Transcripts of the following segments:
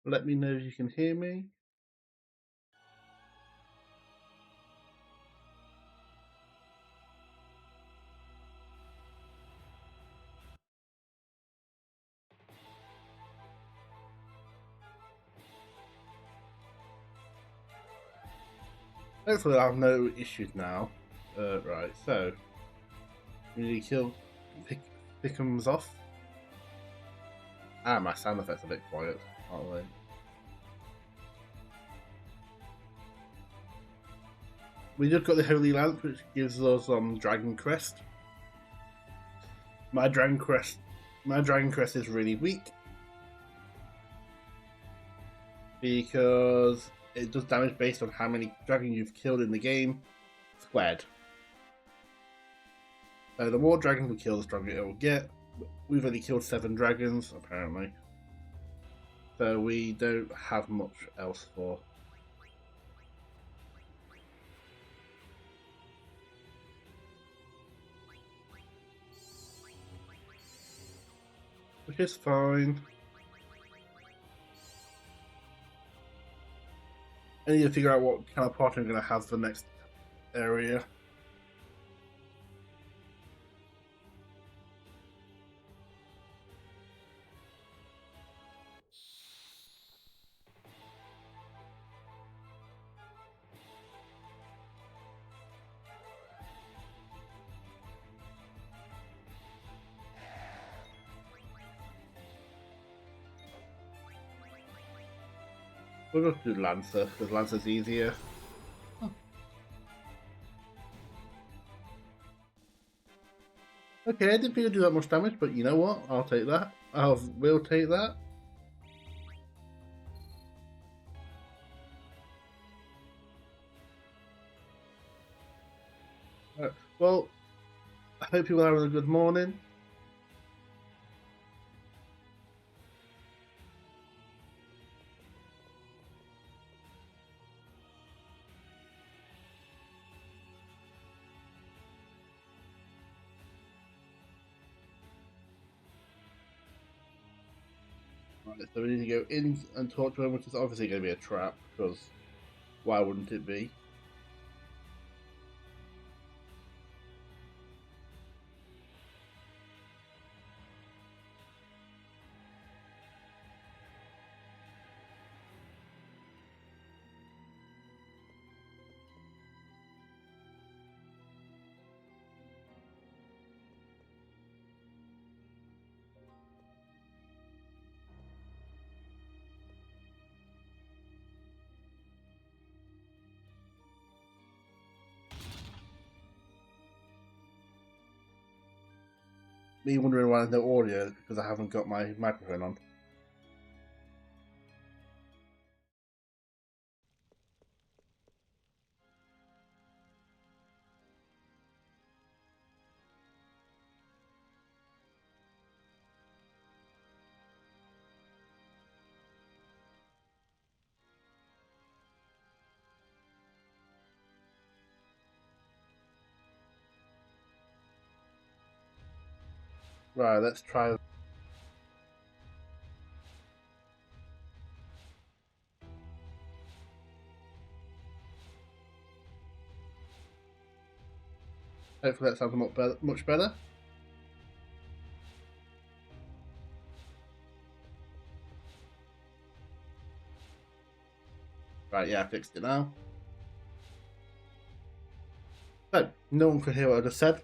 Let me know if you can hear me. Hopefully I have no issues now. Right, so we need to kill Pickums off. My sound effects are a bit quiet, aren't they? We just got the Holy Lance, which gives us Dragon Crest. My Dragon Crest, my Dragon Crest is really weak because it does damage based on how many dragons you've killed in the game, squared. So the more dragons we kill, the stronger it will get. We've only killed 7 dragons, apparently. So we don't have much else for. Which is fine. I need to figure out what kind of partner I'm going to have for the next area. We'll just do Lancer, because Lancer's easier. Okay, I didn't think I'd do that much damage, but you know what? I'll take that. We'll take that. Well, I hope you're having a good morning. Right, so we need to go in and talk to him, which is obviously going to be a trap, because why wouldn't it be? Me wondering why there's no audio, because I haven't got my microphone on. Right, let's try. Hopefully that sounds much better. Right, yeah, I fixed it now. So, no one could hear what I just said.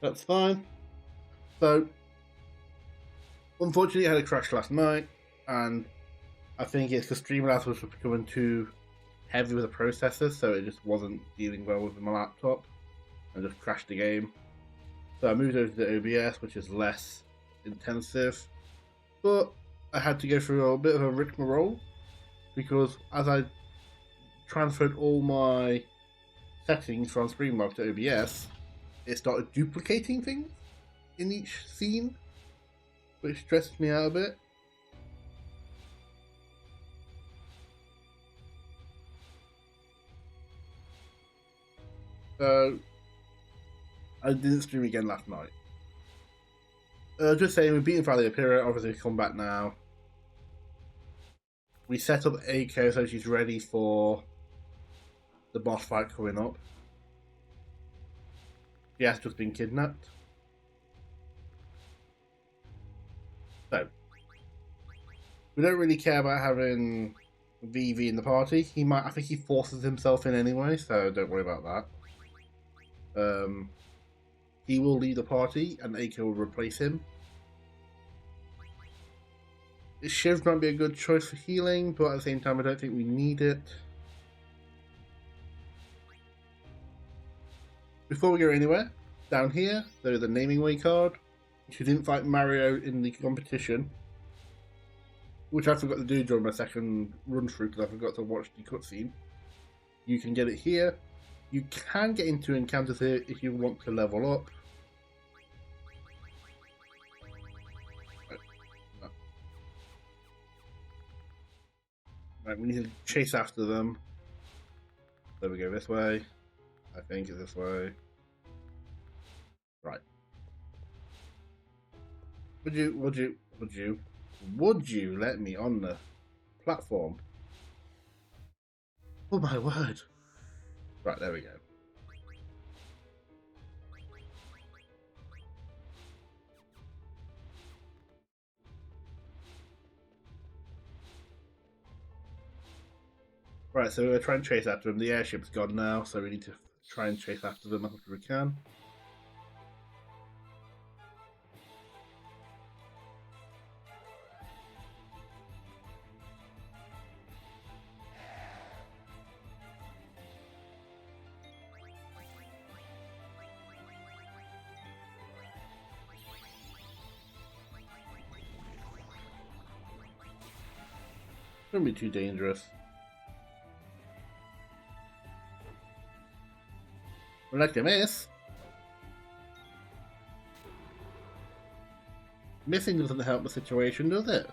That's fine. So, unfortunately, I had a crash last night, and I think it's the Streamlabs was becoming too heavy with the processor, so it just wasn't dealing well with my laptop, and just crashed the game. So I moved over to the OBS, which is less intensive, but I had to go through a bit of a rigmarole because as I transferred all my settings from Streamlabs to OBS, it started duplicating things in each scene, which stressed me out a bit. So I didn't stream again last night. Just saying, we've beaten Valley Apira, obviously come back now. We set up Aiko so she's ready for the boss fight coming up. She has just been kidnapped. So, we don't really care about having VV in the party. I think he forces himself in anyway, so don't worry about that. He will lead the party, and Aiko will replace him. Shiv might be a good choice for healing, but at the same time, I don't think we need it. Before we go anywhere, down here, there is a naming way card. If you didn't fight Mario in the competition, which I forgot to do during my second run through because I forgot to watch the cutscene, you can get it here. You can get into encounters here if you want to level up. Right, we need to chase after them. There we go, this way. I think it's this way. Right. Would you let me on the platform? Oh my word. Right, there we go. Right, so we're trying to chase after him. The airship's gone now, so we need to try and chase after them as much as we can. Shouldn't be too dangerous. We'd like to miss. Missing doesn't help the situation, does it?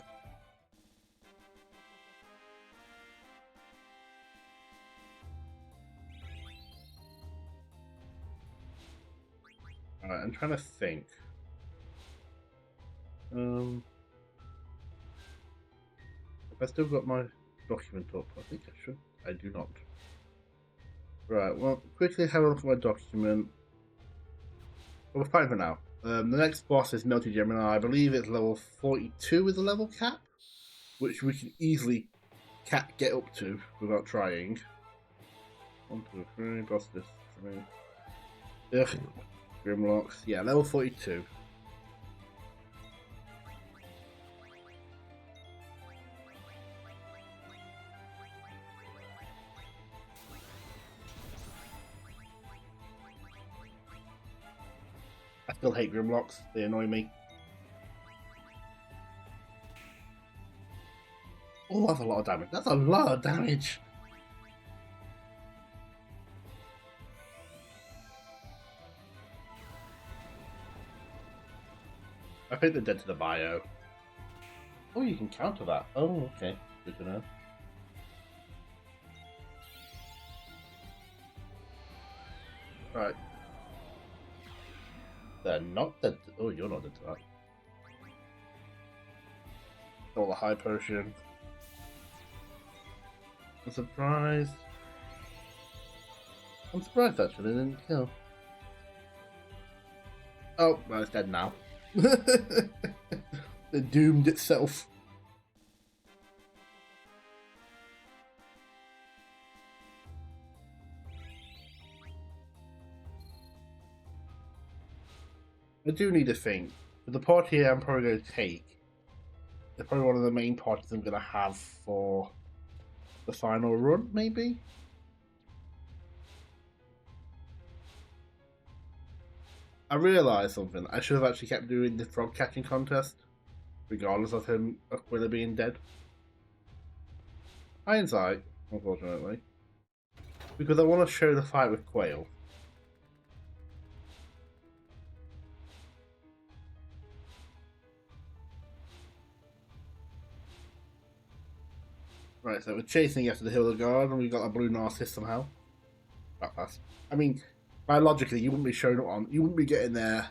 Alright, I'm trying to think. If I still got my document up, I think I should. I do not. Right, well, quickly have a look at my document. Well, we're fine for now. The next boss is Melty Gemini. I believe it's level 42 is the level cap, which we can easily get up to without trying. 1, 2, 3, boss this for me. Ugh, Grimlocks. Yeah, level 42. I still hate Grimlocks, they annoy me. Oh, that's a lot of damage. That's a lot of damage! I think they're dead to the bio. Oh, you can counter that. Oh, okay. Good to know. Right. They're not dead to... Oh, you're not dead to that. All the high potion. I'm surprised. I'm surprised actually, they didn't kill. Oh, well, it's dead now. It doomed itself. I do need to think. For the party I'm probably going to take, they're probably one of the main parties I'm going to have for the final run, maybe? I realised something. I should have actually kept doing the frog catching contest, regardless of Aquila being dead. Hindsight, unfortunately. Because I want to show the fight with Quail. Right, so we're chasing after the Hill of Guard, and we got a blue Narcissus somehow. That fast. I mean, biologically, you wouldn't be showing up on. You wouldn't be getting there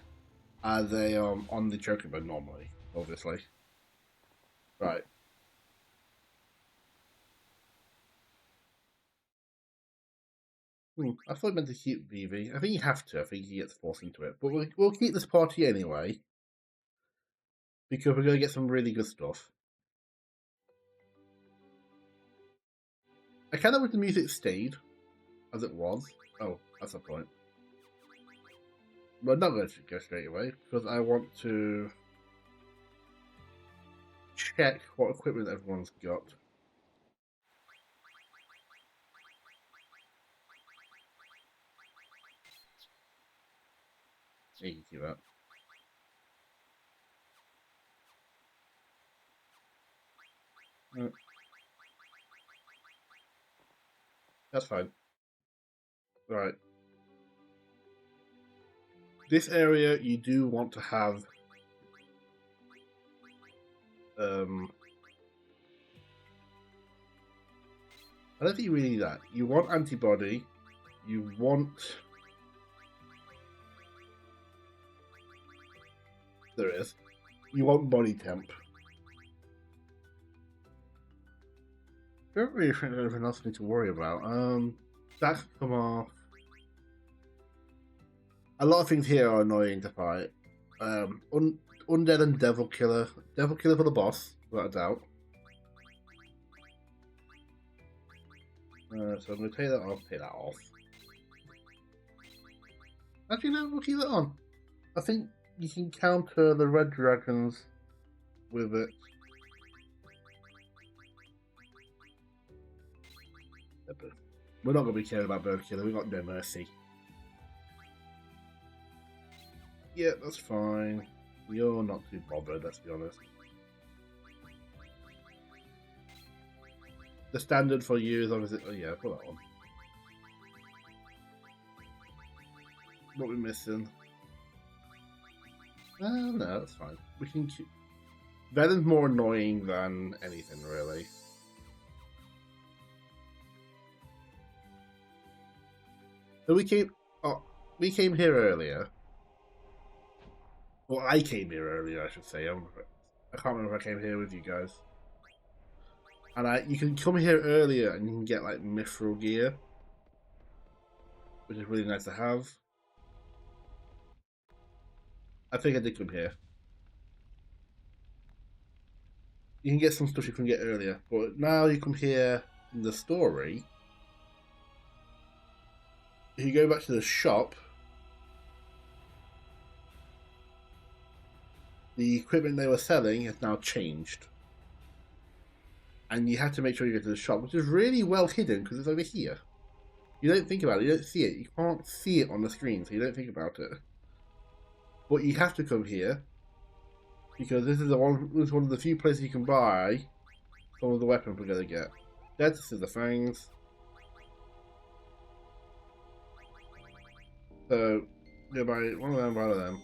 as a on the chocobo normally, obviously. Right. I thought I meant to keep Vivi. I think you have to. I think he gets forced into it. But we'll keep this party anyway. Because we're going to get some really good stuff. I kind of wish the music stayed as it was. Oh, that's the point. But I'm not going to go straight away because I want to check what equipment everyone's got. You can see that. That's fine. Right. This area you do want to have I don't think you really need that. You want antibody. You want there is. You want body temp. Don't really think there's anything else I need to worry about. That can come off. A lot of things here are annoying to fight. Undead and Devil Killer. Devil Killer for the boss, without a doubt. So I'm going to take that off. Take that off. Actually, no, we'll keep that on. I think you can counter the red dragons with it. We're not going to be caring about Bird Killer. We've got no mercy. Yeah, that's fine. You're not too bothered, let's be honest. The standard for you is obviously... Oh yeah, put that on. What are we missing? No, that's fine. We can keep... Venom's more annoying than anything, really. So we came here earlier. Well, I came here earlier, I should say. I can't remember if I came here with you guys. And you can come here earlier and you can get like mithril gear, which is really nice to have. I think I did come here. You can get some stuff you can get earlier, but now you come here in the story. If you go back to the shop, the equipment they were selling has now changed. And you have to make sure you go to the shop, which is really well hidden because it's over here. You don't think about it, you don't see it. You can't see it on the screen, so you don't think about it. But you have to come here because this is one of the few places you can buy some of the weapons we're going to get. This is the fangs. So, go buy one of them.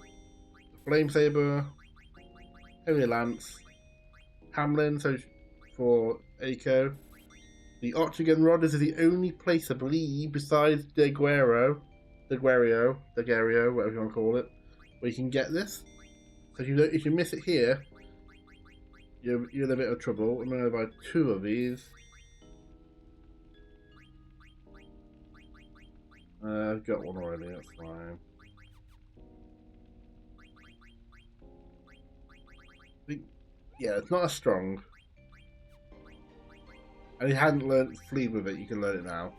The flame saber, heavy lance, Hamlin, so for Aiko. The Octagon Rod is the only place, I believe, besides Daguerreo, whatever you want to call it, where you can get this. So if you miss it here, you're in a bit of trouble. I'm going to buy 2 of these. I've got one already, that's fine. Yeah, it's not as strong. And you hadn't learned Flee with it, you can learn it now.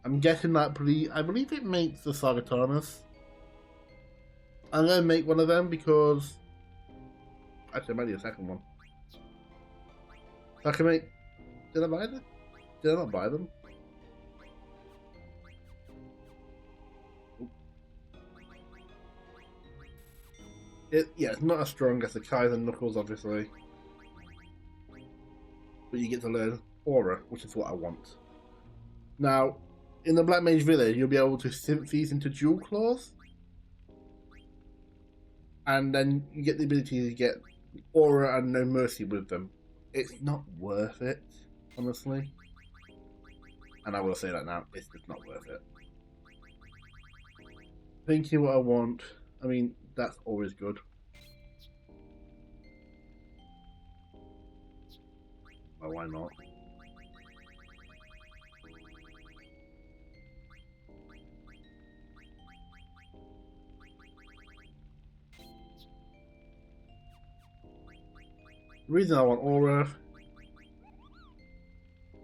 I'm guessing that I believe it makes the Sargatanas. I'm going to make one of them because... Actually, I might need a second one. So I can make... Did I buy them? Did I not buy them? Yeah, it's not as strong as the Kaiser Knuckles, obviously. But you get to learn Aura, which is what I want. Now, in the Black Mage Village, you'll be able to synth these into Dual Claws. And then you get the ability to get Aura and No Mercy with them. It's not worth it, honestly. And I will say that now, it's just not worth it. Thinking what I want, I mean, that's always good. Well, why not? The reason I want Aura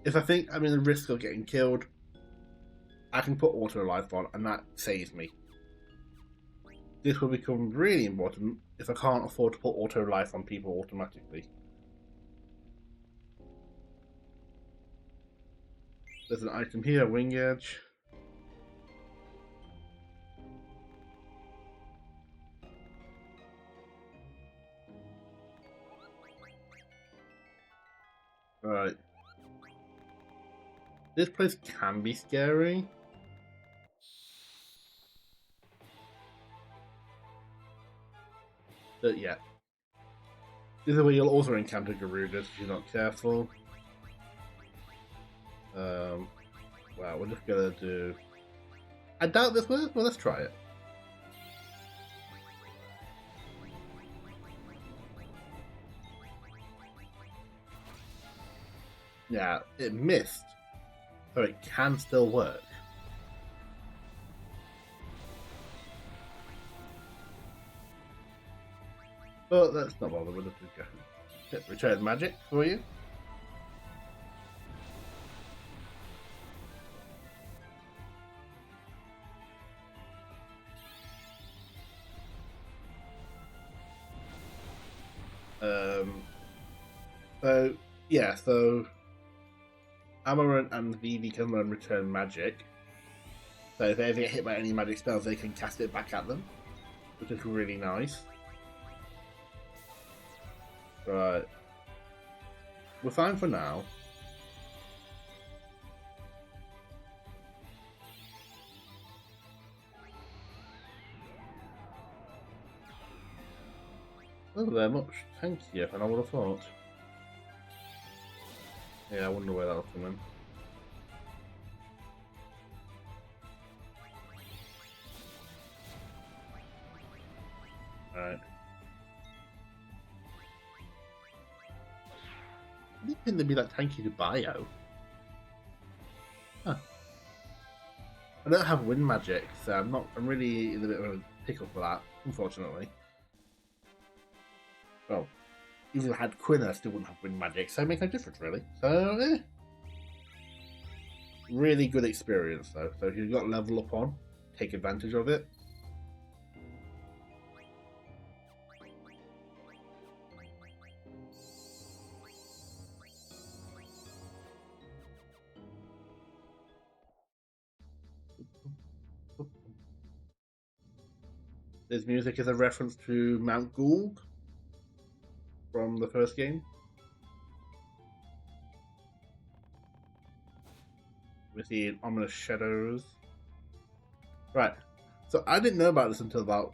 is I think I'm in the risk of getting killed. I can put Auto Life on, and that saves me. This will become really important if I can't afford to put Auto Life on people automatically. There's an item here, Wing Edge. Right. This place can be scary. But yeah. This is where you'll also encounter Garudas if you're not careful. Well, we're just gonna do... I doubt this works, but let's try it. Yeah, it missed. So it can still work. But let's not bother with it. Hit return magic for you. So yeah, so Amaranth and Vivi can learn return magic. So if they ever get hit by any magic spells, they can cast it back at them, which is really nice. Right. We're fine for now. Oh, they're much tankier than I would have thought. Yeah, I wonder where that'll come in. Alright. I didn't think they'd be that tanky to bio. Huh. I don't have wind magic, so I'm really in a bit of a pickle for that, unfortunately. Well, even if I had Quinn, I still wouldn't have wind magic, so it makes no difference really. So, really good experience though. So if you've got level up on, take advantage of it. This music is a reference to Mount Gould from the first game. We see ominous shadows. Right, so I didn't know about this until about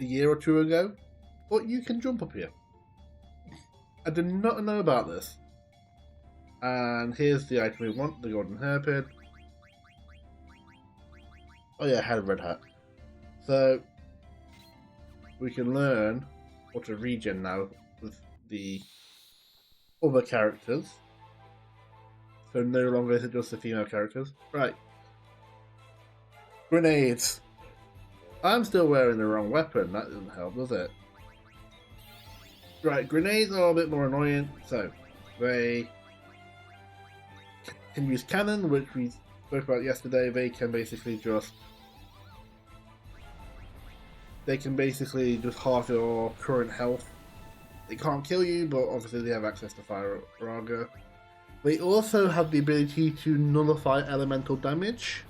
a year or two ago, but you can jump up here. I did not know about this. And here's the item we want, the golden hairpin. Oh yeah, I had a red hat. So we can learn what to regen now with the other characters. So no longer is it just the female characters. Right. Grenades. I'm still wearing the wrong weapon. That doesn't help, does it? Right, grenades are a bit more annoying. So they can use cannon, which we spoke about yesterday. They can basically just halve your current health. They can't kill you, but obviously they have access to Fire Raga. They also have the ability to nullify elemental damage.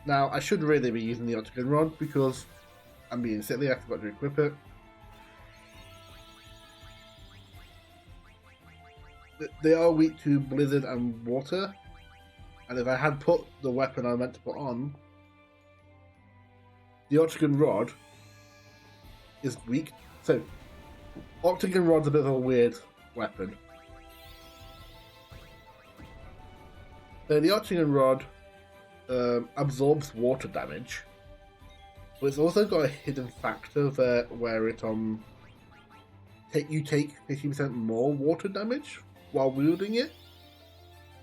Now, I should really be using the Octagon Rod because I'm being silly, I forgot to equip it. They are weak to Blizzard and Water, and if I had put the weapon I meant to put on, the Octagon Rod is weak. So, Octagon Rod's a bit of a weird weapon. So the Octagon Rod absorbs water damage, but it's also got a hidden factor there where it you take 50% more water damage while wielding it.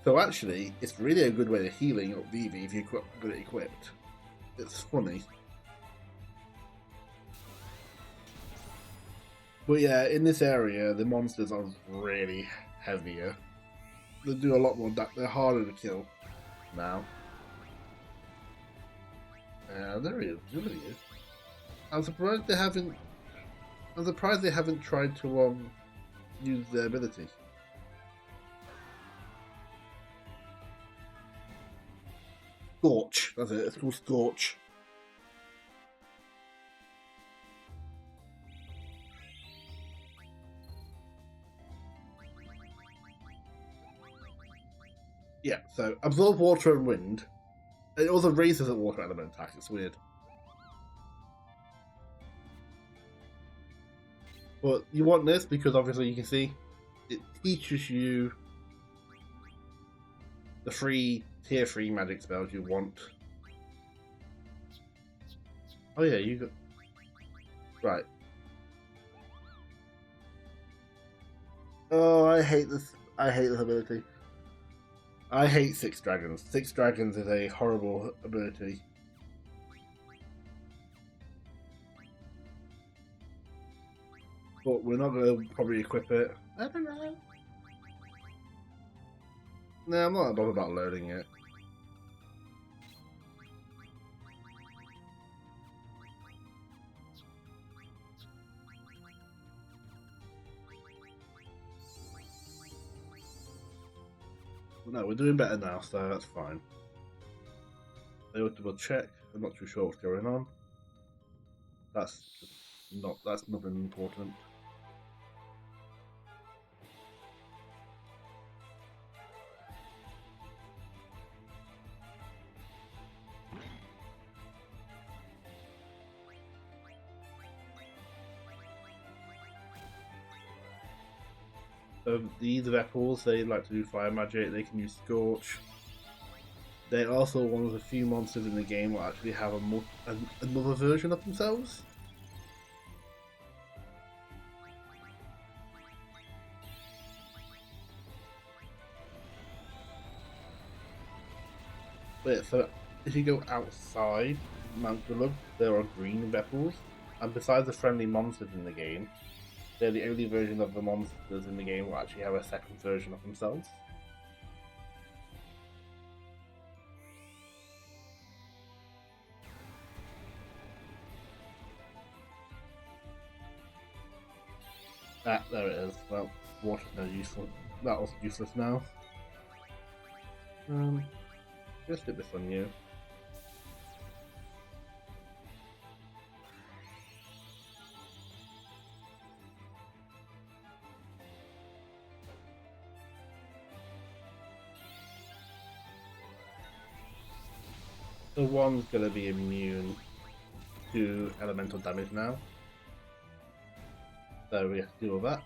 So actually, it's really a good way of healing up Vivi if you've got it equipped. It's funny. But yeah, in this area, the monsters are really heavier. They do a lot more. They're harder to kill now. There he is. There he is. I'm surprised they haven't. I'm surprised they haven't tried to use their ability. Scorch. That's it. It's called Scorch. Yeah. So absorb water and wind. It also raises a water element attack. It's weird. But you want this because obviously you can see it teaches you the tier 3 magic spells you want. Oh yeah, you got right. Oh, I hate this. I hate this ability. I hate Six Dragons. Six Dragons is a horrible ability. But we're not going to probably equip it. I don't know. No, I'm not bothered about loading it. No, we're doing better now, so that's fine. I will double check. I'm not too sure what's going on. That's nothing important. These Vepals, they like to do fire magic, they can use Scorch. They're also one of the few monsters in the game that actually have another version of themselves. But yeah, so if you go outside Mount Gullug, there are green Vepals, and besides the friendly monsters in the game, they're the only version of the monsters in the game that actually have a second version of themselves. Ah, there it is. Well, water's no useful. That was useless now. Just stick this on you. The one's gonna be immune to elemental damage now. So we have to deal with that.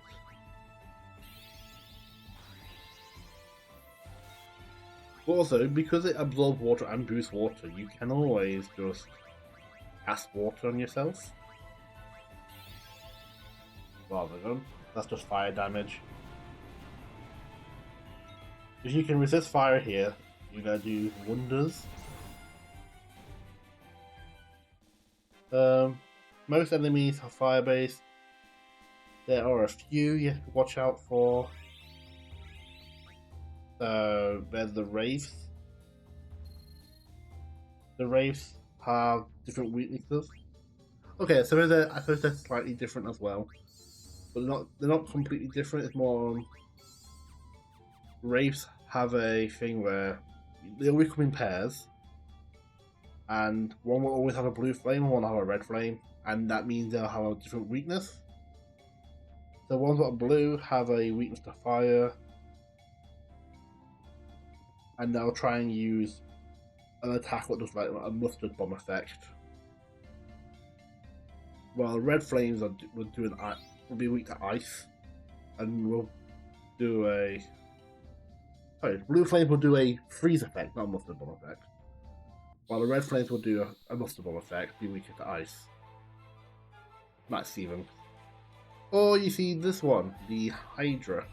Also, because it absorbs water and boosts water, you can always just cast water on yourself. Rather than, that's just fire damage. If you can resist fire here, you're gonna do wonders. Most enemies are fire based. There are a few you have to watch out for. So there's the Wraiths. The Wraiths have different weaknesses. Okay, so I suppose they're slightly different as well, but they're not completely different. It's more Wraiths have a thing where they always come in pairs, and one will always have a blue flame and one will have a red flame, and that means they'll have a different weakness. The ones that are blue have a weakness to fire, and they'll try and use an attack that does like a mustard bomb effect. While red flames will be weak to ice, and will do a. Sorry, blue flames will do a freeze effect, not a mustard bomb effect. While the red flames will do a mustard bomb effect, be weaker to ice. Might see them. Or you see this one, the Hydra.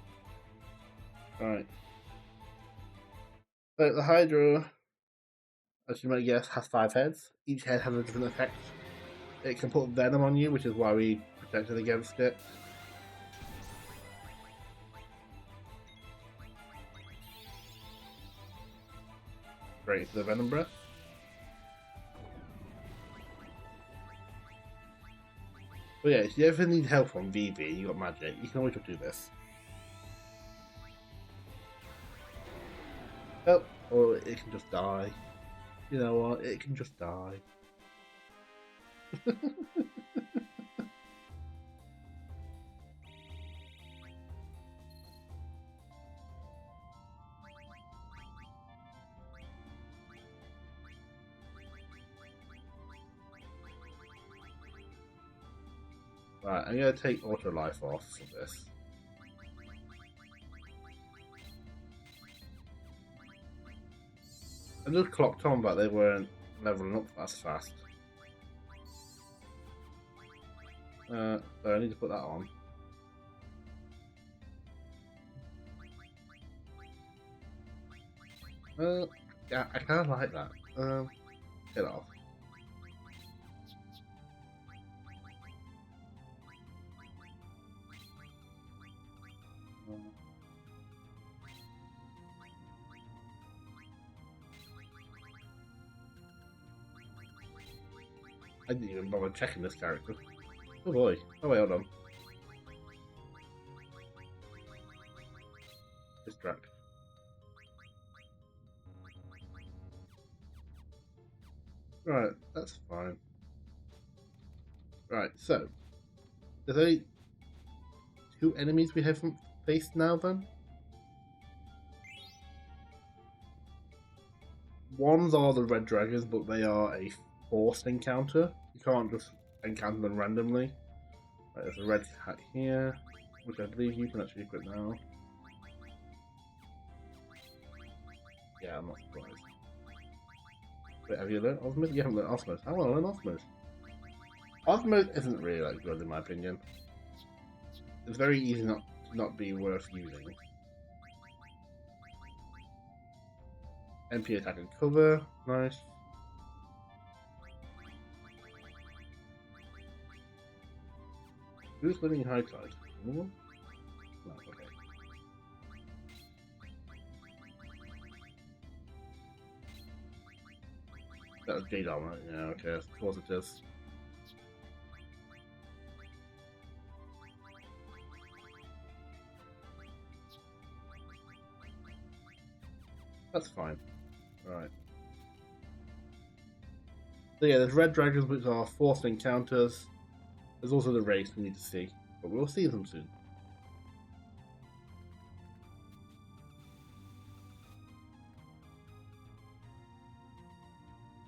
Alright. So the Hydra, as you might guess, has 5 heads. Each head has a different effect. It can put venom on you, which is why we protected against it. straight into the Venom Breath. But yeah, if you ever need help on VV and you got magic, you can always just do this. Oh, or it can just die. You know what? It can just die. Right, I'm gonna take auto life off for this. I just clocked on, but they weren't leveling up as fast. So I need to put that on. Yeah, I kind of like that. Get it off. I didn't even bother checking this character. Oh boy. Oh wait, hold on. Distract. Right, that's fine. Right, so there's only 2 enemies we haven't faced now then? Ones are the red dragons, but they are a forced encounter. You can't just encounter them randomly. Right, there's a red hat here, which I believe you can actually equip now. Yeah, I'm not surprised. Wait, have you learned Osmos? You haven't learned Osmos. I want to learn Osmos. Osmos isn't really that good in my opinion. It's very easy not to not be worth using. MP attack and cover, nice. Who's winning high tide? Anyone? No, okay. That was Jade Armor, yeah, okay, of course it is. That's fine. Right. So yeah, there's red dragons which are forced encounters. There's also the race we need to see, but we'll see them soon.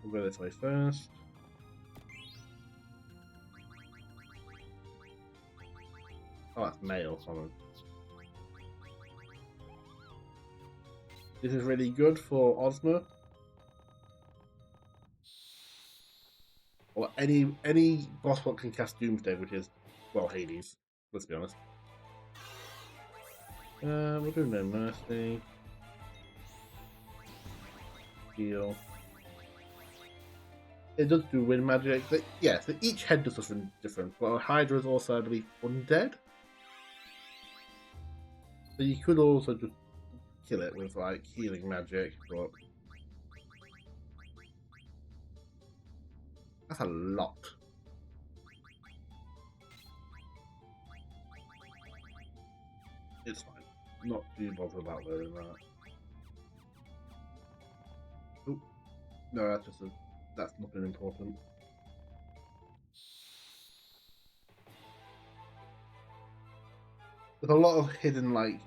We'll go this way first. Oh, that's male, common. This is really good for Ozma. Or any boss bot can cast Doomsday, which is, well, Hades. Let's be honest. We'll do no mercy. Heal. It does do wind magic. But yeah, so each head does something different. But Hydra is also, I believe, undead. So you could also just kill it with like healing magic, but that's a lot. It's fine. Not too bothered about learning that. Oh, no, that's nothing important. There's a lot of hidden like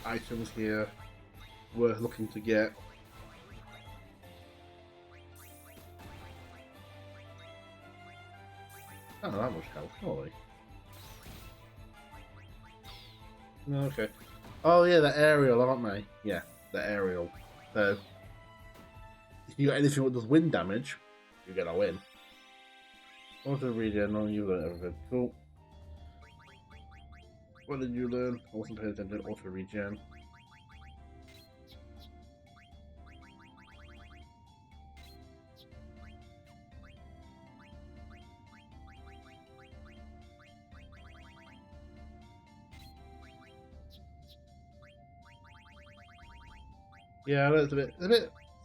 items here worth looking to get. I don't know that much health, surely. No, okay. Oh yeah, the aerial, aren't they? Yeah, the aerial. So if you got anything that does wind damage, you're gonna win. Auto regen on you learn everything. Cool. What did you learn? I wasn't paying attention. Auto regen. Yeah, I know it's a bit.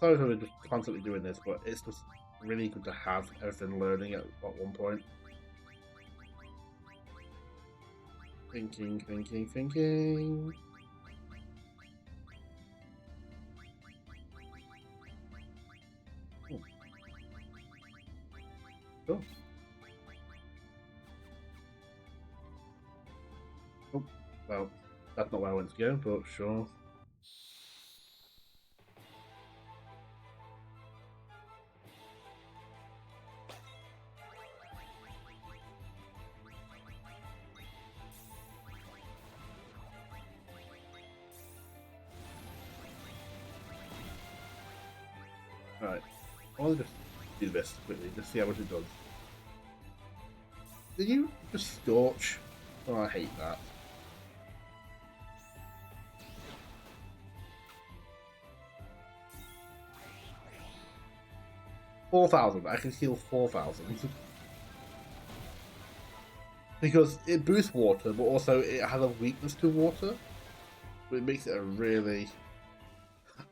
Sorry for just constantly doing this, but it's just really good to have everything learning at one point. Thinking, thinking, thinking. Oh, cool. Oh, well, that's not where I want to go, but sure. Right, I'll just do this quickly, just see how much it does. Did you just scorch? Oh, I hate that. 4,000. I can heal 4,000. Because it boosts water, but also it has a weakness to water. But it makes it a really.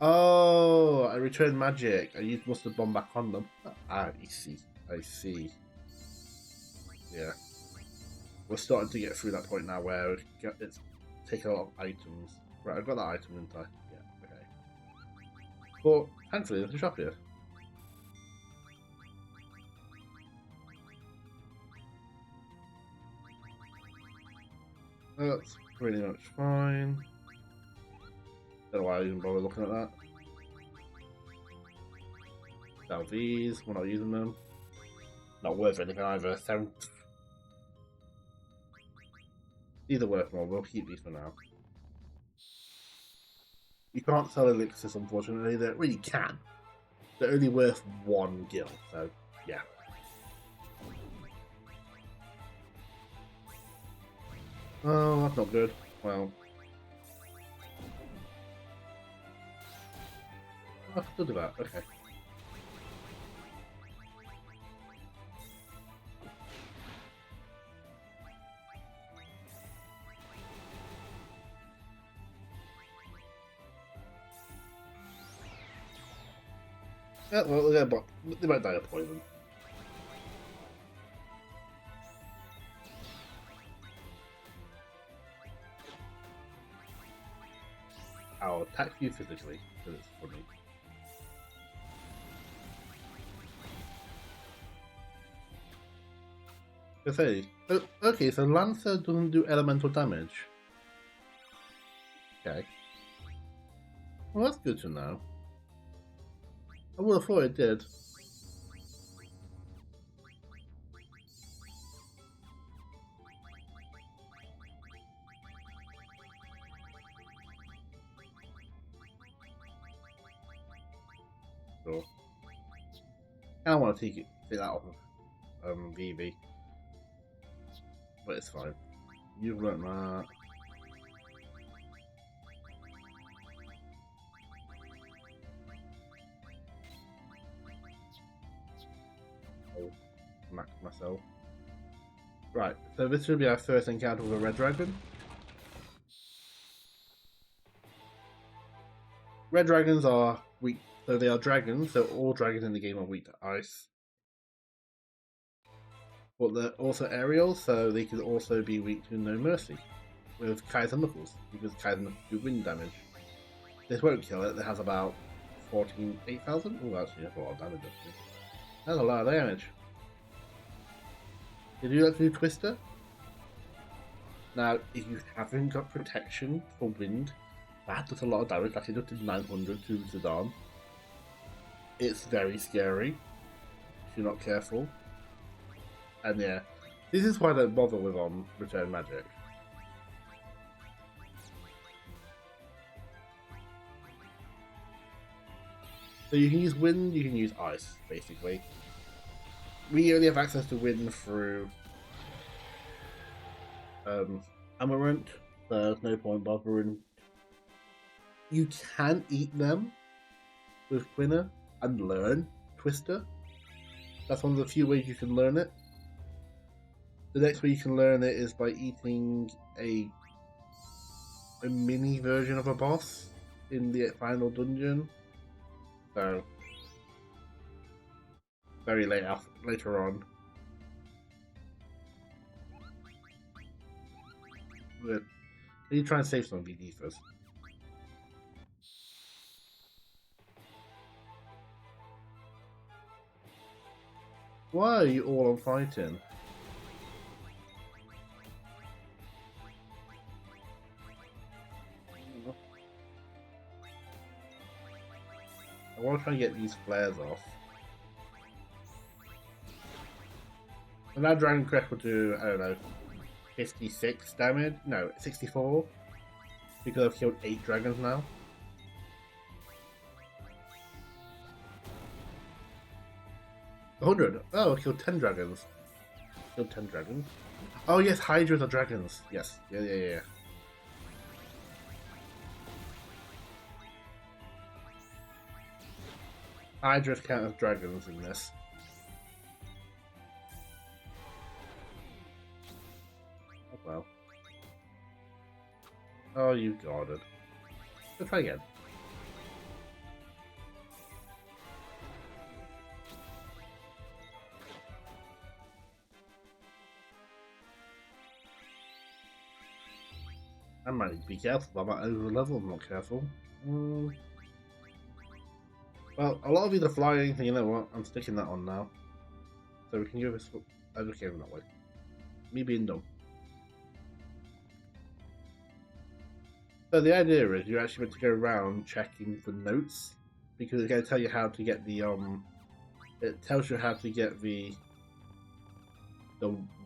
Oh, I returned magic. I used mustard bomb back on them. Ah, I see. I see. Yeah. We're starting to get through that point now where it's taking a lot of items. Right, I've got that item, didn't I? Yeah, okay. But thankfully, there's a shop here. That's pretty much fine. Don't know why I even bother looking at that. Sell these, we're not using them. Not worth anything either. These are worth more, we'll keep these for now. You can't sell elixirs, unfortunately. Well, you can. They're only worth 1 gil, so yeah. Oh, that's not good. Well, I'll still do that. Okay. Yeah, well, they might die of poison. I'll attack you physically, because it's funny. Okay, okay, so Lancer doesn't do elemental damage. Okay. Well, that's good to know. I would have thought it did. Sure. I don't want to take that off of VV, but it's fine. You've learnt that. I'll max myself. Right, so this should be our first encounter with a red dragon. Red dragons are weak, so they are dragons, so all dragons in the game are weak to ice. But they're also aerial, so they can also be weak to No Mercy with Kaiser Knuckles, because Kaiser Knuckles do wind damage. This won't kill it, it has about 8,000? Oh, actually, that's a lot of damage, actually. That's a lot of damage. Did you like to do Twister? Now, if you haven't got protection for wind, that does a lot of damage. Actually, it did 900 to Zidane. It's very scary if you're not careful. And yeah, this is why I don't bother with Return Magic. So you can use wind, you can use ice, basically. We only have access to wind through Amaranth, so there's no point bothering. You can eat them with Quina and learn Twister. That's one of the few ways you can learn it. The next way you can learn it is by eating a mini version of a boss in the final dungeon. So very later on. But you try and save some of these first. Why are you all on fighting? I want to try and get these flares off. And that Dragon Crest will do, I don't know, 56 damage? No, 64. Because I've killed 8 dragons now. $100. Oh, I killed 10 dragons. Killed 10 dragons. Oh yes, Hydras are dragons. Yes. Yeah. Hydras count as dragons in this. Oh well. Oh, you got it. Let's try again. I might be careful, I might over level, I'm not careful. Well, a lot of these are flying, and you know what? I'm sticking that on now. So we can go this. I just came that way. Me being dumb. So the idea is you're actually meant to go around checking for notes, because it's going to tell you how to get the It tells you how to get the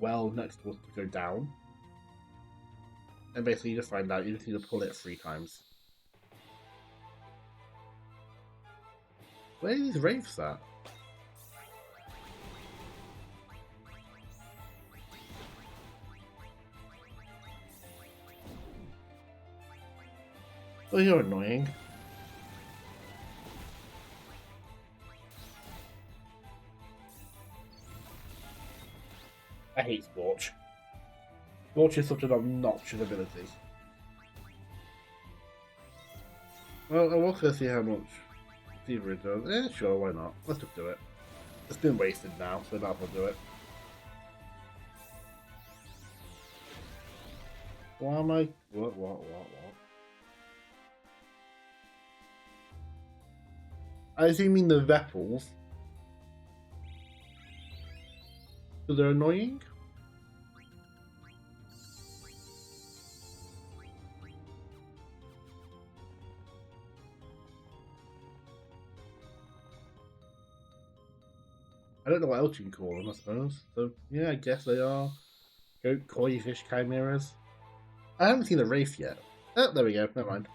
well next to us to go down. And basically, you just find out you just need to pull it 3 times. Where are these wraiths at? Oh, you're annoying. I hate Scorch. Scorch is such an obnoxious ability. Well, I'm also going to see how much Fever it does. Eh, sure, why not? Let's just do it. It's been wasted now, so might as well do it. Why am I... What? I assume you mean the Veppals. So they're annoying? I don't know what else you can call them, I suppose. So, yeah, I guess they are goat koi fish chimeras. I haven't seen a wraith yet. Oh, there we go, never mind.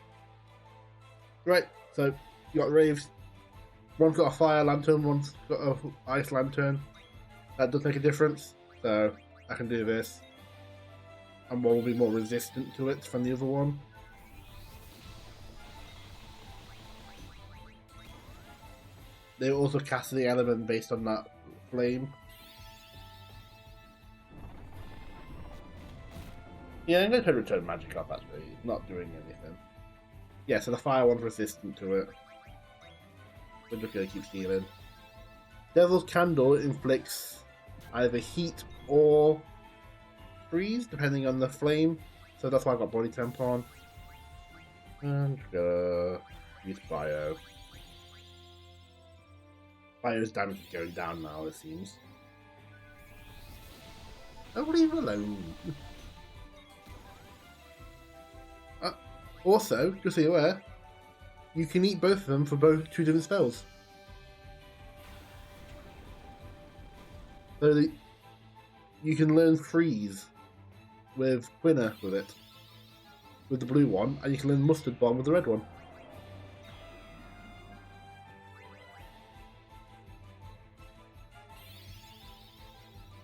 Right, so you got wraiths. One's got a fire lantern, one's got a ice lantern. That does make a difference, so I can do this. And one will be more resistant to it from the other one. They also cast the element based on that flame. Yeah, I'm going to return magic up actually. It's not doing anything. Yeah, so the fire one's resistant to it. We're just going to keep stealing. Devil's Candle inflicts either heat or freeze, depending on the flame. So that's why I got body temp on. And use bio. Bio's damage is going down now, it seems. Oh, leave him alone. Also, just so you're aware, you can eat both of them for both 2 different spells. So you can learn Freeze with Quinna with it, with the blue one, and you can learn Mustard Bomb with the red one.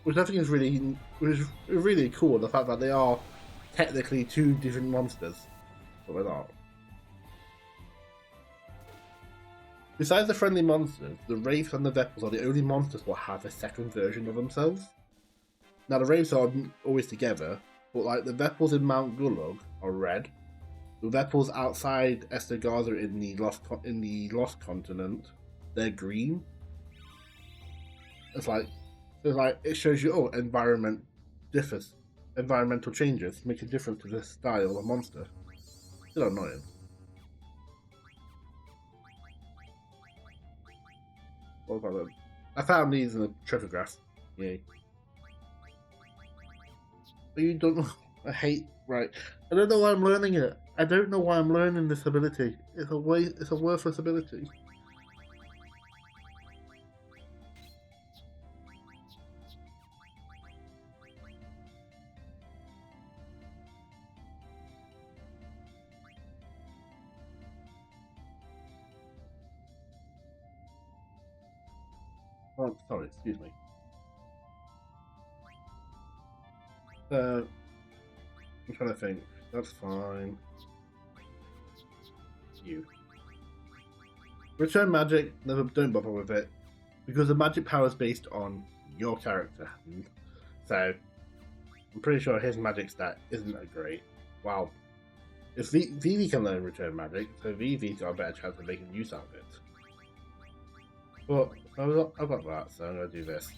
Which I think is really cool, the fact that they are technically 2 different monsters, but they're not. Besides the friendly monsters, the Wraiths and the Veppals are the only monsters that have a second version of themselves. Now the Wraiths aren't always together, but like the Veppals in Mount Gullug are red, The vehicles outside Estegaza in the Lost Continent, they're green. It's like it shows you environment differs, environmental changes make a difference to the style of the monster. Still annoying. What about them? I found these in the trophographs. Yay. But you don't know. I hate. Right. I don't know why I'm learning it. I don't know why I'm learning this ability. It's a worthless ability. Oh, sorry, excuse me. I'm trying to think. That's fine. You. Return magic, never don't bother with it. Because the magic power is based on your character. So, I'm pretty sure his magic stat isn't that great. Wow. If Vivi can learn return magic, so Vivi's got a better chance of making use out of it. But I've got that, so I'm going to do this.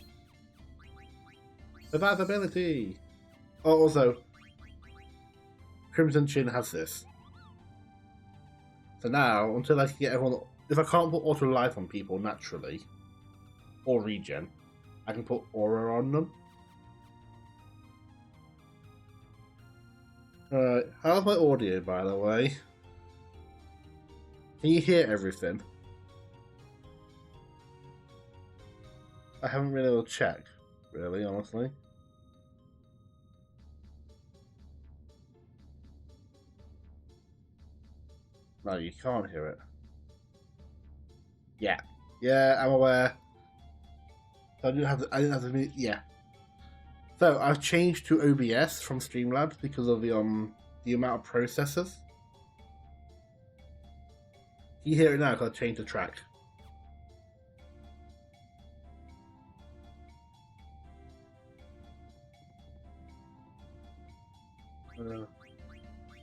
Survivability! Oh, also, Crimson Chin has this. So now, until I can get everyone... If I can't put auto life on people naturally, or regen, I can put aura on them. Alright, how's my audio, by the way? Can you hear everything? I haven't really able to check, really, honestly. No, you can't hear it. Yeah. Yeah, I'm aware. I didn't have the yeah. So I've changed to OBS from Streamlabs because of the amount of processors. Can you hear it now? Because I changed the track.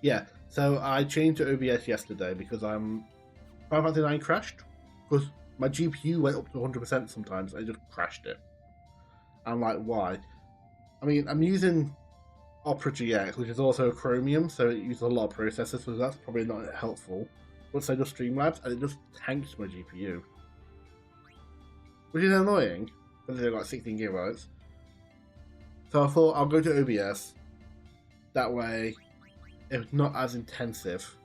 Yeah, so I changed to OBS yesterday because Final Fantasy 9 crashed because my GPU went up to 100% sometimes. I just crashed it. I'm like, why? I mean, I'm using Opera GX, which is also a Chromium, so it uses a lot of processors, so that's probably not helpful. But so does Streamlabs, and it just tanks my GPU, which is annoying because they're like 16 gigabytes. So I thought I'll go to OBS. That way, it's not as intensive,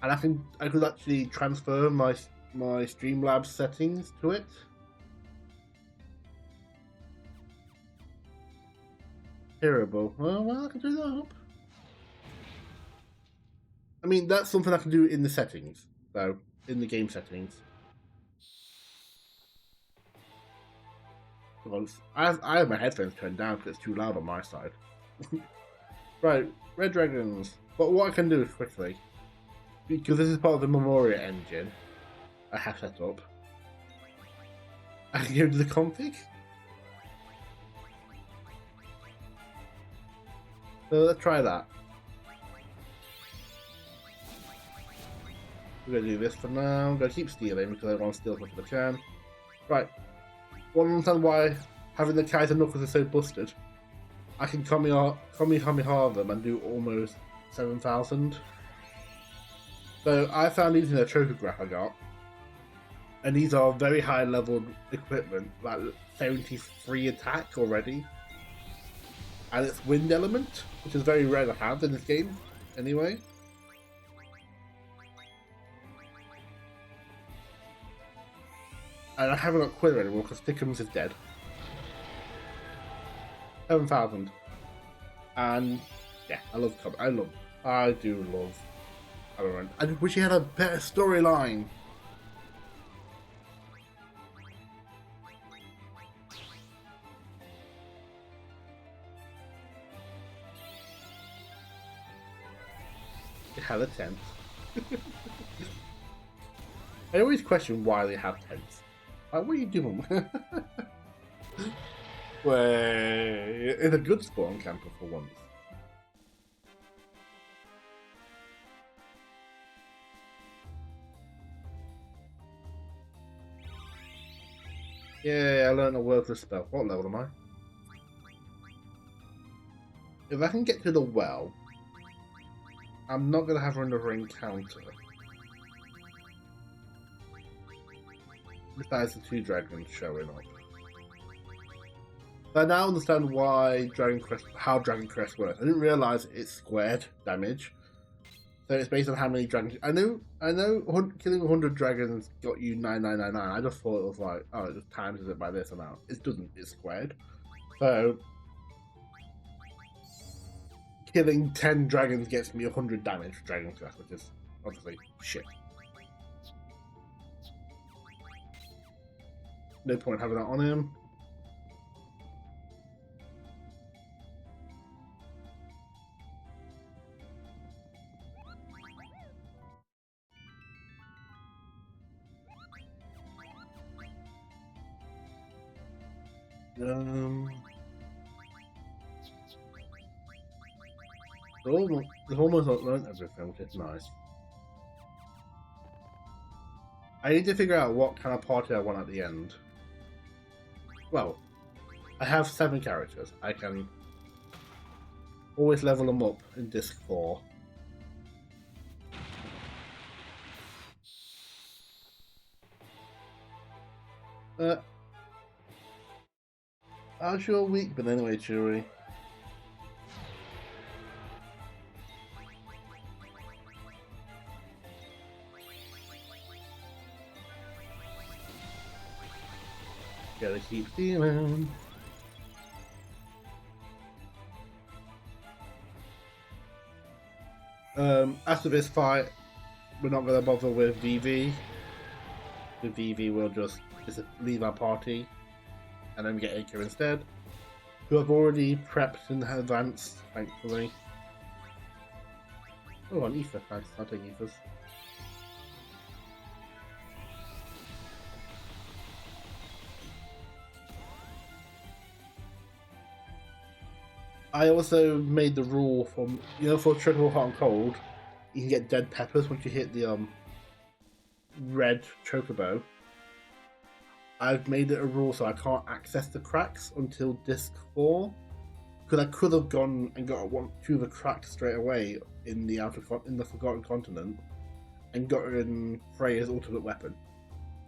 and I could actually transfer my Streamlabs settings to it. Terrible. Well, I can do that. I mean, that's something I can do in the settings, though, in the game settings. I have my headphones turned down because it's too loud on my side. Right, Red Dragons. But what I can do is quickly, because this is part of the Memoria engine I have set up, I can go to the config. So let's try that. We're going to do this for now. I'm going to keep stealing because I want to steal as much as I can. Right. Want to understand why having the Kaiser Knuckles is so busted? I can Kamehameha them and do almost 7,000. So I found these in a tropograph I got. And these are very high level equipment, like 73 attack already. And it's wind element, which is very rare to have in this game, anyway. And I haven't got Quiver anymore because Stickums is dead. 7,000. And yeah, I do love Ironman. I wish he had a better storyline. It had a tent. I always question why they have tents. Like, what are you doing? Wait, in a good spawn camper for once. Yeah, I learned a worthless spell. What level am I? If I can get to the well, I'm not going to have another encounter. Besides the 2 dragons showing up. I now understand why how Dragon Crest works. I didn't realise it's squared damage. So it's based on how many dragons. I know killing 100 dragons got you 9999. I just thought it was like, oh, it just times it by this amount. It doesn't, it's squared. So killing 10 dragons gets me 100 damage for Dragon Crest, which is obviously shit. No point having that on him. They've almost not learned everything, which is nice. I need to figure out what kind of party I want at the end. Well, I have 7 characters. I can always level them up in Disc 4. How's your week been anyway, Chewy? Gotta keep stealing. After this fight, we're not gonna bother with VV. The VV will just leave our party, and then we get Acre instead, who I've already prepped in advance, thankfully. Oh, an Ether. Nice. I'll take Ethers. I also made the rule from, for Triple Hot and Cold, you can get dead peppers once you hit the red chocobo. I've made it a rule so I can't access the cracks until Disc 4. Because I could have gone and got 2 of the cracks straight away in the Forgotten Continent and gotten Freya's ultimate weapon.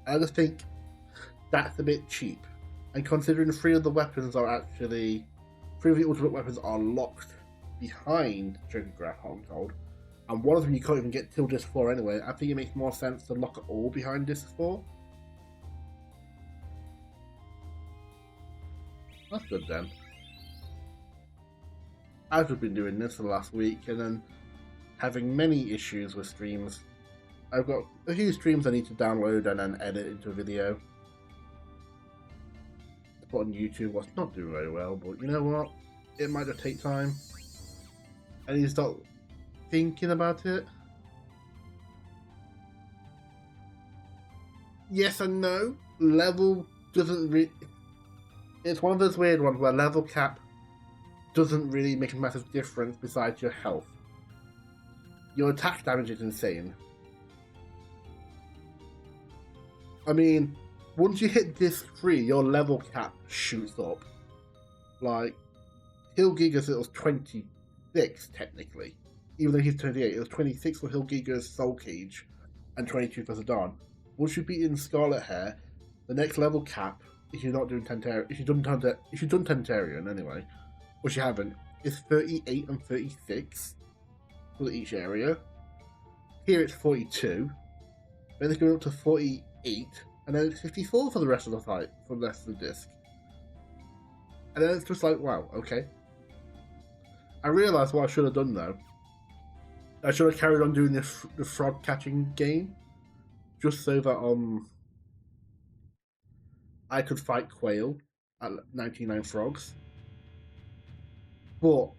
I just think that's a bit cheap. And considering 3 of the weapons are actually... 3 of the ultimate weapons are locked behind Triggergraph Hot and Cold, and one of them you can't even get till Disc 4 anyway. I think it makes more sense to lock it all behind Disc 4. That's good then. I've just been doing this for the last week and then having many issues with streams. I've got a few streams I need to download and then edit into a video. On YouTube, what's not doing very well, but you know what? It might just take time. I need to start thinking about it. Yes and no. Level doesn't really. It's one of those weird ones where level cap doesn't really make a massive difference besides your health. Your attack damage is insane. I mean, once you hit Disc 3, your level cap shoots up. Like, Hilgiger's it was 26 technically. Even though he's 28, it was 26 for Hilgiger's Soul Cage and 22 for Zidane. Once you've beaten Scarlet Hair, the next level cap, if you're not doing Tentarian, if you've done Tentarian anyway, which you haven't, is 38 and 36 for each area. Here it's 42. Then it's going up to 48. And then it's 54 for the rest of the fight, for the rest of the disc. And then it's just like, wow, okay. I realised what I should have done though. I should have carried on doing the frog catching game, just so that I could fight Quail at 99 frogs. But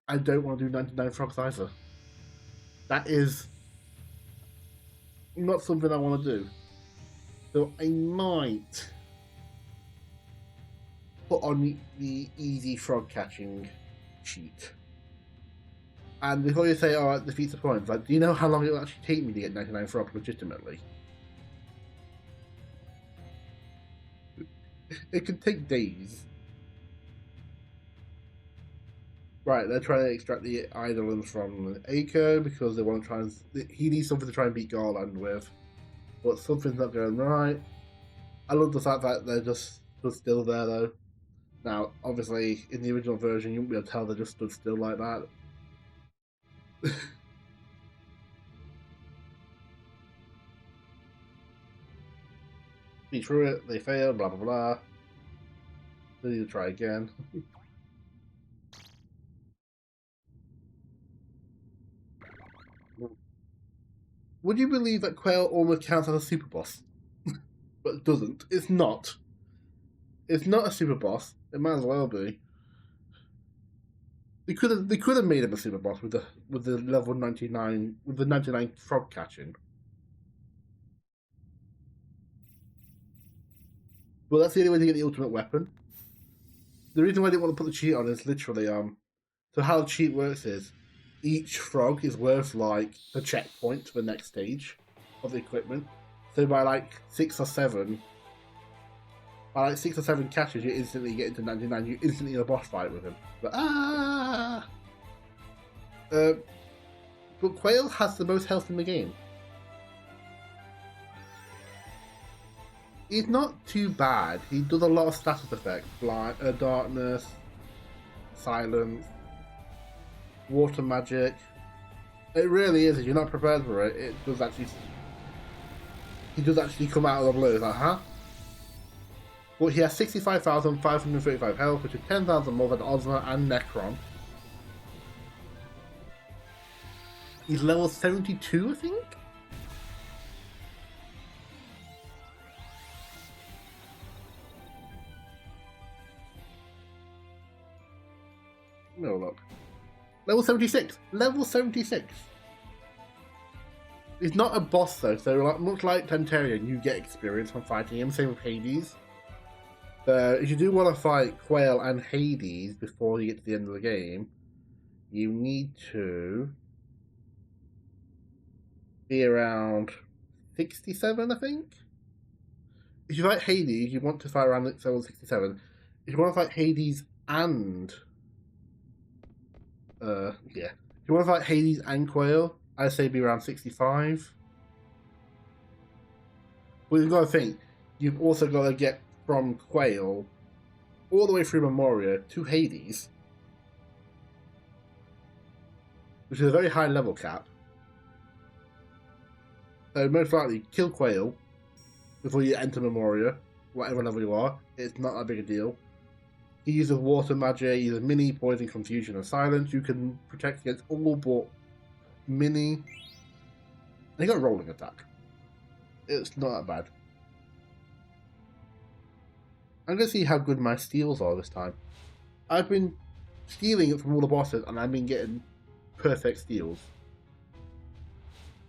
I don't want to do 99 frogs either. That is not something I want to do. So I might put on the easy frog catching cheat. And before you say, oh, it defeats the point, like, do you know how long it will actually take me to get 99 frogs legitimately? It could take days. Right, they're trying to extract the Eidolons from Aiko because they want to try and... He needs something to try and beat Garland with. But something's not going right. I love the fact that they're just stood still there, though. Now, obviously, in the original version, you wouldn't be able to tell they just stood still like that. Be through it, they fail, blah blah blah. They need to try again. Would you believe that Quail almost counts as a super boss? But it doesn't. It's not. It's not a super boss. It might as well be. They could have made him a super boss with the level 99 with the 99 frog catching. Well, that's the only way to get the ultimate weapon. The reason why I didn't want to put the cheat on is literally so how the cheat works is each frog is worth like the checkpoint to the next stage of the equipment. So by like 6 or 7 catches, you instantly get into 99. You instantly in a boss fight with him. But but Quail has the most health in the game. He's not too bad. He does a lot of status effects, like darkness, silence, water magic. It really is. If you're not prepared for it, it does actually. He does actually come out of the blue. Like, huh? Well, he has 65,535 health, which is 10,000 more than Ozma and Necron. He's level 72, I think? No, look. Level 76! Level 76! He's not a boss though, so like, much like Tentarian, you get experience from fighting him, same with Hades. If you do want to fight Quail and Hades before you get to the end of the game, you need to be around 67, I think? If you fight Hades, you want to fight around level 67. If you want to fight Hades and... yeah. If you want to fight Hades and Quail, I'd say be around 65. But you've got to think, you've also got to get from Quail all the way through Memoria to Hades, which is a very high level cap. So most likely kill Quail before you enter Memoria, whatever level you are. It's not that big a deal. He uses water magic, he uses mini, poison, confusion, and silence. You can protect against all but mini. And he got a rolling attack. It's not that bad. I'm going to see how good my steals are this time. I've been stealing it from all the bosses, and I've been getting perfect steals.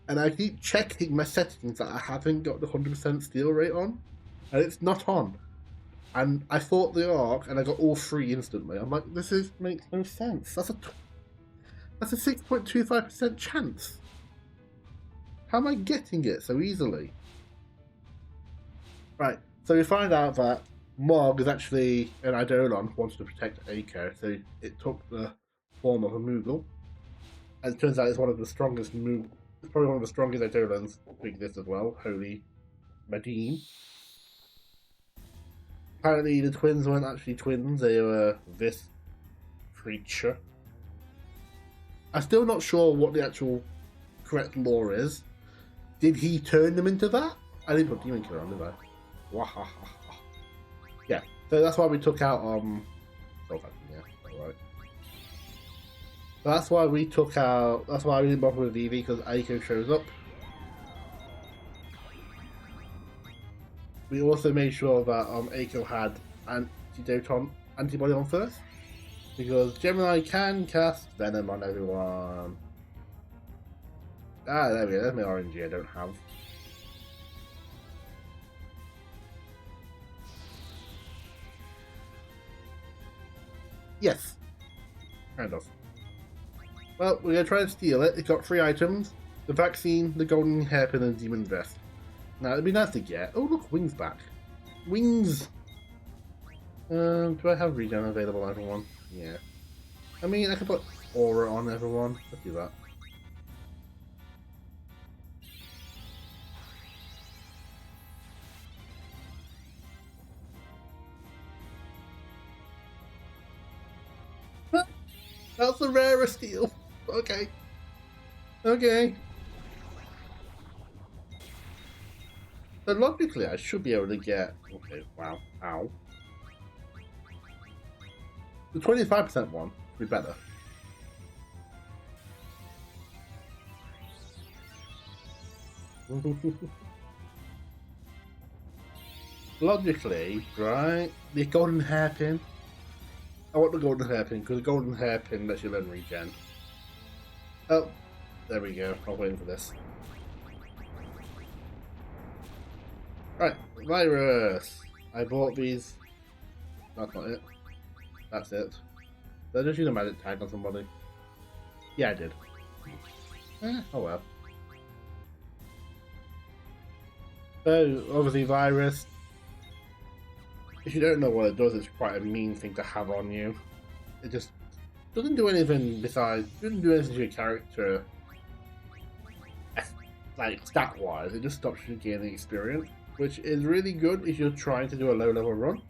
And I keep checking my settings that I haven't got the 100% steal rate on, and it's not on. And I fought the Ark, and I got all 3 instantly. I'm like, makes no sense. That's a 6.25% chance. How am I getting it so easily? Right, so we find out that Mog is actually an Eidolon who wants to protect Aiko, so it took the form of a Moogle. And it turns out it's one of the strongest it's probably one of the strongest Eidolons to exist as well, Holy Medine. Apparently the twins weren't actually twins, they were this creature. I'm still not sure what the actual correct lore is. Did he turn them into that? I didn't put Demon Killer on, did I? Wahaha. Yeah, so that's why we took out yeah, alright. So that's why we didn't bother with Eevee, because Aiko shows up. We also made sure that Aiko had antibody on first, because Gemini can cast Venom on everyone. Ah, there we go, there's my RNG I don't have. Yes. Kind of. Well, we're going to try and steal it. It's got 3 items. The vaccine, the golden hairpin, and demon vest. Now, it'd be nice to get... Oh, look, Wings back. Wings! Do I have regen available on everyone? Yeah. I mean, I could put aura on everyone. Let's do that. That's the rarest steel. Okay. Okay. So logically, I should be able to get. Okay. Wow. Ow. The 25% one would be better. Logically, right? The golden hairpin. I want the golden hairpin because the golden hairpin lets you learn regen. Oh, there we go. I was waiting for this. Right, virus. I bought these. That's not it. That's it. Did I just use a magic tag on somebody? Yeah, I did. Oh well. So, obviously, virus. If you don't know what it does, it's quite a mean thing to have on you. It just doesn't do anything besides. Doesn't do anything to your character. Like stat wise, it just stops you gaining experience, which is really good if you're trying to do a low level run.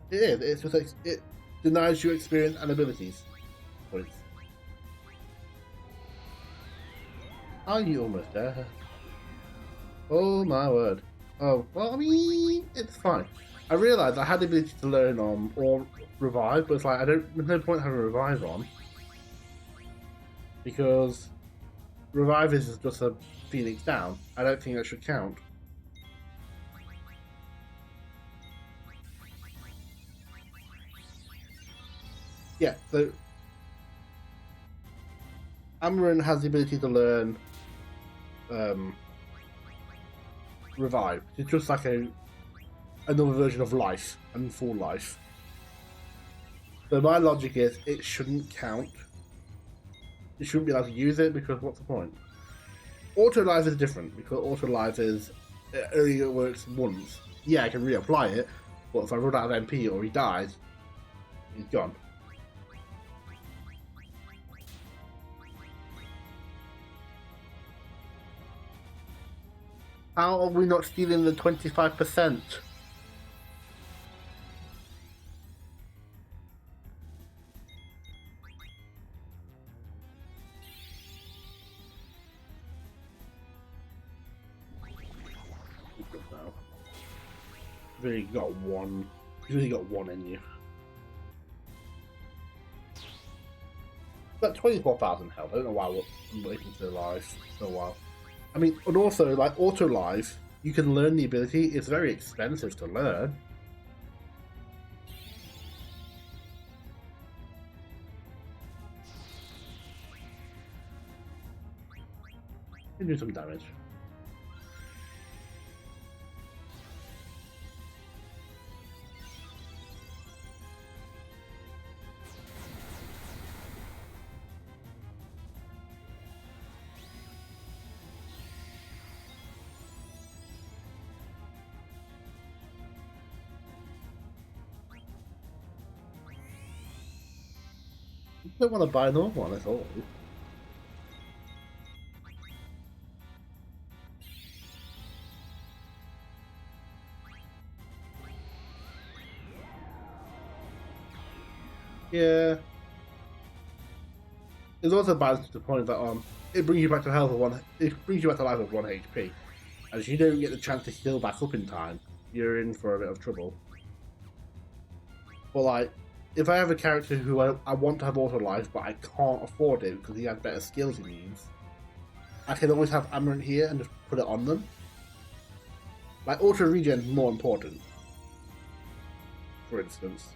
It is. It's just like it denies you experience and abilities points. Are you almost there? Oh my word. Oh, well, I mean, it's fine. I realised I had the ability to learn on or revive, but it's like, there's no point having a revive on. Because revive is just a Phoenix down. I don't think that should count. Yeah, so Amarin has the ability to learn revive. It's just like another version of life and full life. So my logic is it shouldn't count. You shouldn't be allowed to use it because what's the point? Auto life is different because auto life is it only works once. Yeah, I can reapply it, but if I run out of MP or he dies, he's gone. How are we not stealing the 25%? You've only got one. You've only got one in you. But 24,000 health. I don't know why I'm waiting to live for a while. I mean, and also, like, auto live, you can learn the ability. It's very expensive to learn. You do some damage. You don't want to buy another one at all. Yeah. It's also bad to the point that it brings you back to health of one. It brings you back to life with 1 HP, and if you don't get the chance to heal back up in time, you're in for a bit of trouble. But like, if I have a character who I want to have auto life, but I can't afford it because he has better skills he needs, I can always have Amaranth here and just put it on them. Like auto regen is more important, for instance.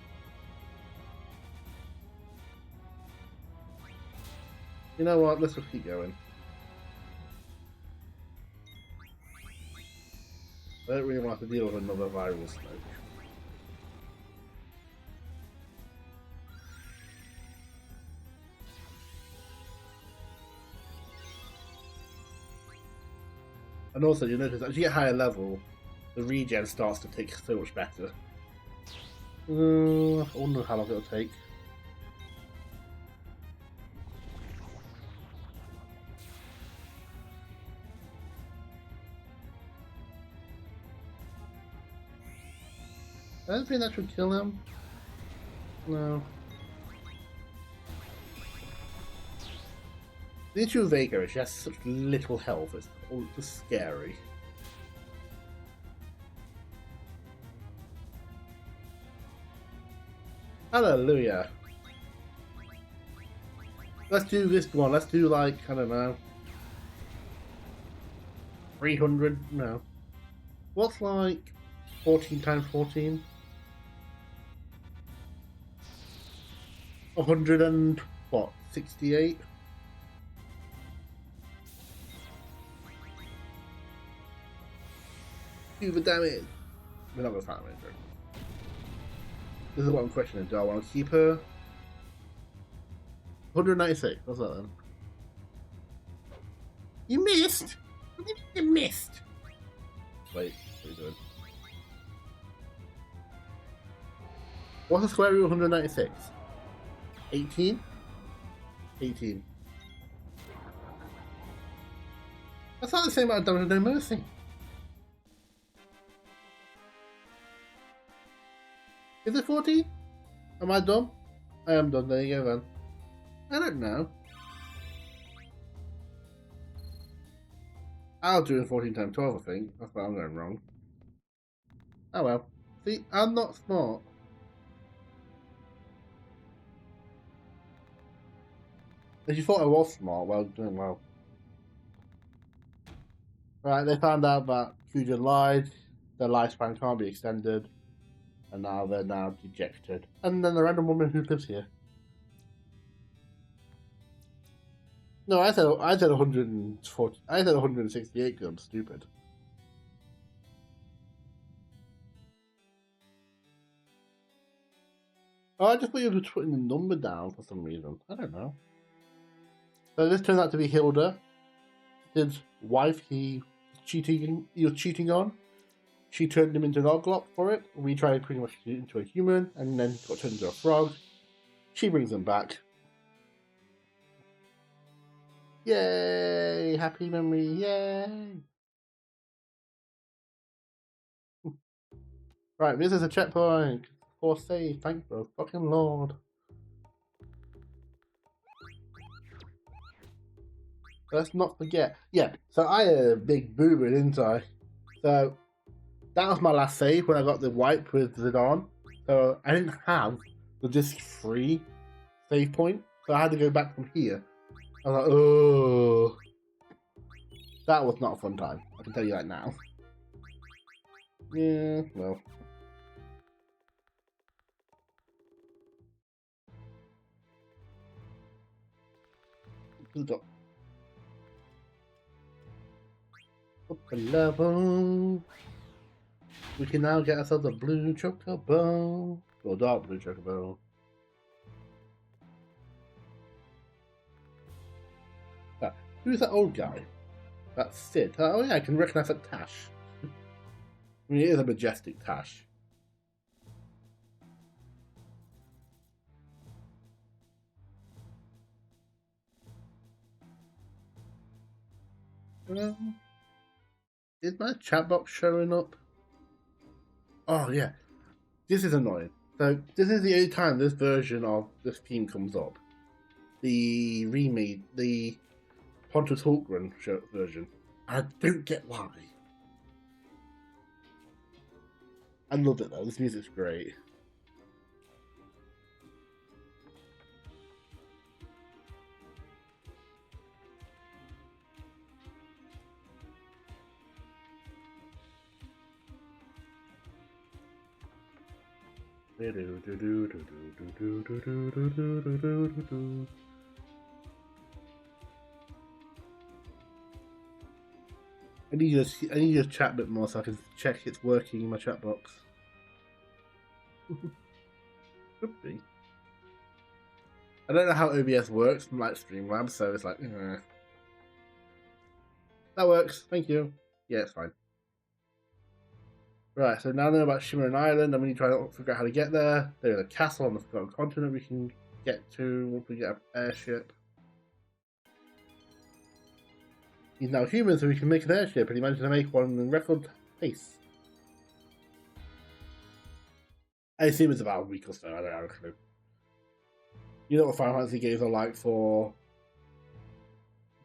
You know what? Let's just keep going. I don't really want to deal with another viral smoke. And also, you notice as you get higher level, the regen starts to take so much better. I wonder how long it'll take. I don't think that should kill him. No. The issue with Vega is she has such little health, it's just scary. Hallelujah. Let's do this one. Let's do like, I don't know, 300? No. What's like 14 times 14? 100 and what? 68? Do the damage. We're not going to find it. This is what I'm questioning. Do I want to keep her? 196. What's that then? You missed? What do you mean you missed? Wait, what are you doing? What's the square root of 196? 18? 18. That's not the same amount of damage as No Mercy. Is it 14? Am I dumb? I am dumb, there you go then. I don't know. I was doing 14 times 12, I think. That's where I'm going wrong. Oh well. See, I'm not smart. If you thought I was smart, well, doing well. Right, they found out that Fusion lied, their lifespan can't be extended, and now they're dejected. And then the random woman who lives here. No, I said 140. I said 168 because I'm stupid. Oh, I just thought you were putting the number down for some reason. I don't know. So this turns out to be Hilda, his wife. He was cheating on. She turned him into an Oglop for it. We tried pretty much into a human, and then got turned into a frog. She brings him back. Yay! Happy memory! Yay! Right, this is a checkpoint. For save, thank the fucking Lord. Let's not forget. Yeah, so I had a big boomer, didn't I? So that was my last save when I got the wipe with Zidane. So I didn't have the disc-free save point, so I had to go back from here. I was like, oh, that was not a fun time. I can tell you that now. Yeah, well. Up a level. We can now get ourselves a blue chocobo. Or dark blue chocobo. Who's that old guy? That's Sid. Oh yeah, I can recognize that Tash. I mean, it is a majestic Tash. Is my chat box showing up? Oh yeah, this is annoying. So this is the only time this version of this theme comes up. The remake, the Pontus Hultgren version. I don't get why. I love it though. This music's great. I need to chat a bit more so I can check it's working in my chat box. Could be. I don't know how OBS works, like Streamlabs, so it's like, that works. Thank you. Yeah, it's fine. Right, so now I know about Shimmering Island, and we need to try to figure out how to get there. There's a castle on the forgotten continent we can get to once we get an airship. He's now human, so we can make an airship, and he managed to make one in record pace. I assume it's about a week or so, I don't have a clue. You know what Final Fantasy games are like for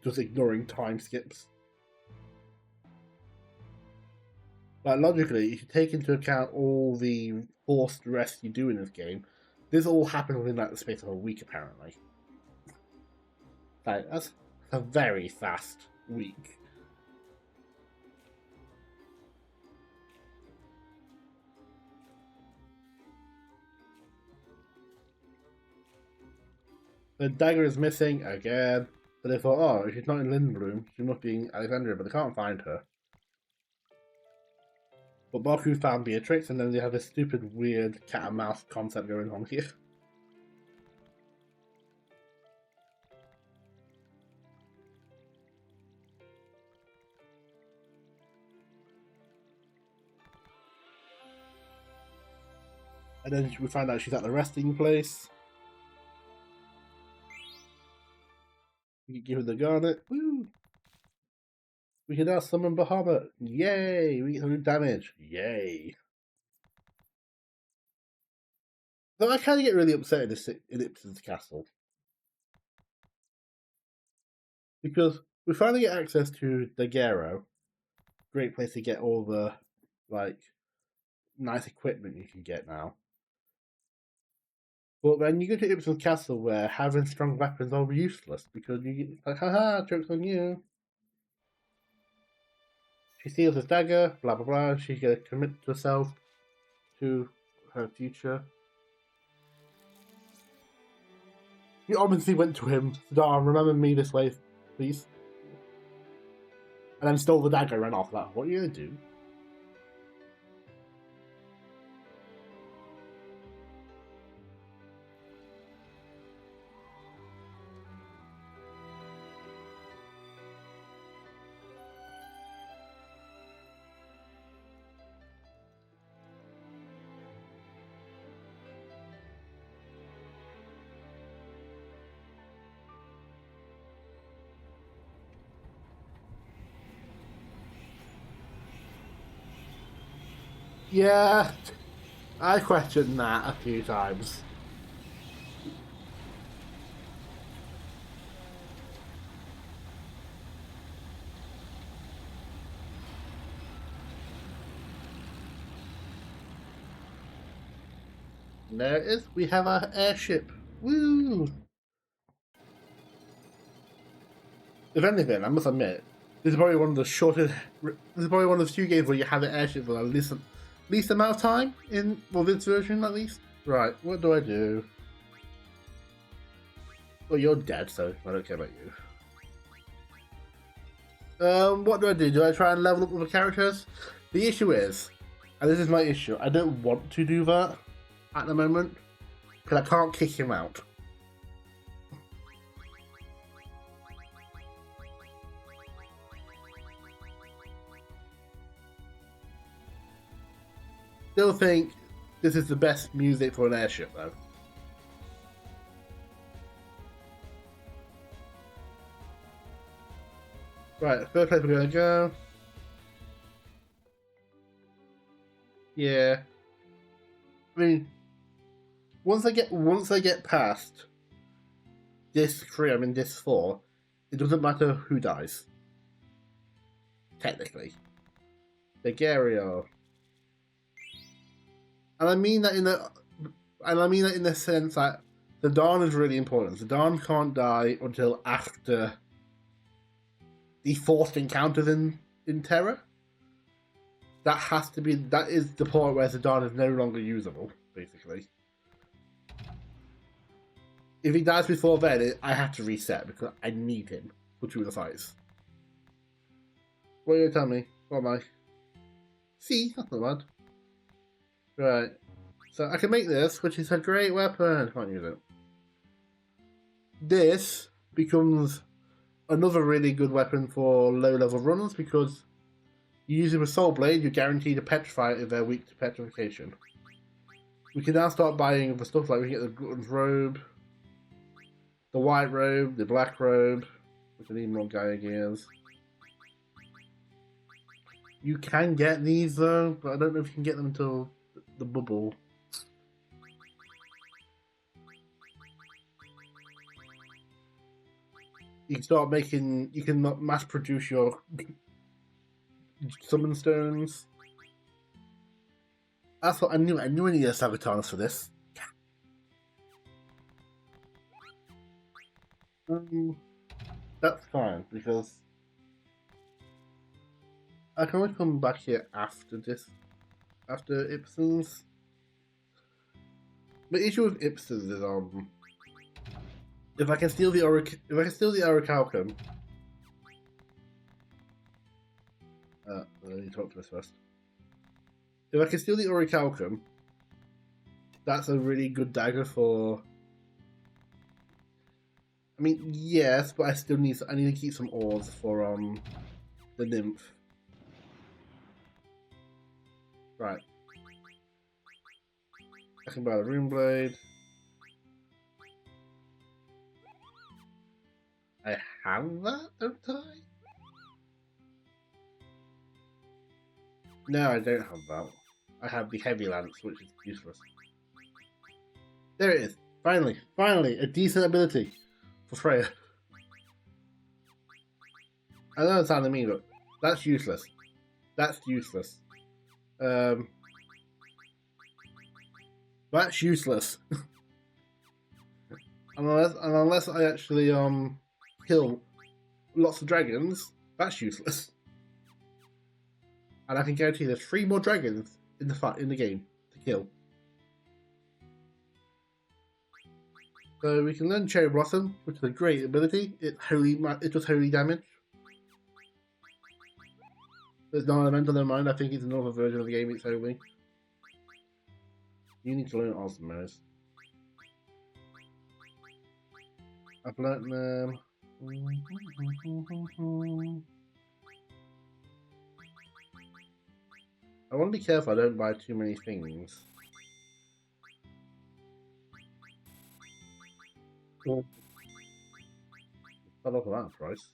just ignoring time skips. But logically, if you take into account all the forced rest you do in this game, this all happened within like the space of a week, apparently. Like, that's a very fast week. The dagger is missing again, but they thought, oh, if she's not in Lindblom, she must be in Alexandria, but they can't find her. But Baku found Beatrix, and then they have this stupid, weird cat and mouse concept going on here. And then we find out she's at the resting place. We can give her the garnet. Woo! We can now summon Bahamut. Yay! We get some damage. Yay! Though I kind of get really upset in this Ellipsis Castle. Because we finally get access to Daguerreo. Great place to get all the, like, nice equipment you can get now. But then you go to Ipswich Castle where having strong weapons are useless because you get like, haha, joke's on you. She steals his dagger, blah blah blah. She's gonna commit herself to her future. You obviously went to him, Sadar, remember me this way, please. And then stole the dagger and ran off. Like, what are you gonna do? Yeah, I questioned that a few times. And there it is. We have our airship. Woo! If anything, I must admit, this is probably one of the shortest. This is probably one of the few games where you have an airship for the least amount of time in this version, at least. Right, what do I do? Well, you're dead, so I don't care about you. What do I do? Do I try and level up with the characters? The issue is, and this is my issue, I don't want to do that at the moment because I can't kick him out. Still think this is the best music for an airship, though. Right, first place we're gonna go. Yeah. I mean, once I get past disc 3, I'm in disc 4, it doesn't matter who dies. Technically. Daguerreo. And I mean that in the sense that the Dawn is really important. The Dawn can't die until after the forced encounters in Terra. That is the point where Zidane is no longer usable, basically. If he dies before then, I have to reset because I need him for two of the fights. What are you going to tell me? What am I? See, that's not bad. Right. So I can make this, which is a great weapon. I can't use it. This becomes another really good weapon for low-level runners because You use it with Soul Blade, you're guaranteed to petrify it if they're weak to petrification. We can now start buying the stuff like we can get the Glutton's Robe, the White Robe, the Black Robe, which I need more Gaia Gears. You can get these though, but I don't know if you can get them until the bubble. You can start making, you can mass produce your summon stones. That's what I knew. I knew I needed Sabotanas for this. That's fine because I can always come back here after this, after Ipsen's. The issue with Ipsen's is if I can steal the Orichalcum. Let me talk to this first. If I can steal the Orichalcum, that's a really good dagger for. I mean, yes, but I still need. I need to keep some ores for the nymph. Right. I can buy the Rune Blade. I have that, don't I? No, I don't have that. I have the Heavy Lance, which is useless. There it is. Finally, a decent ability for Freya. I know it sounded mean, but that's useless. That's useless. That's useless. unless I actually kill lots of dragons, that's useless. And I can guarantee there's 3 more dragons in the game to kill. So we can learn Cherry Blossom, which is a great ability. It does holy damage. There's no elemental, never mind. I think it's another version of the game. It's holy. You need to learn Osmos. I've learnt them. I want to be careful I don't buy too many things. Start off at that price.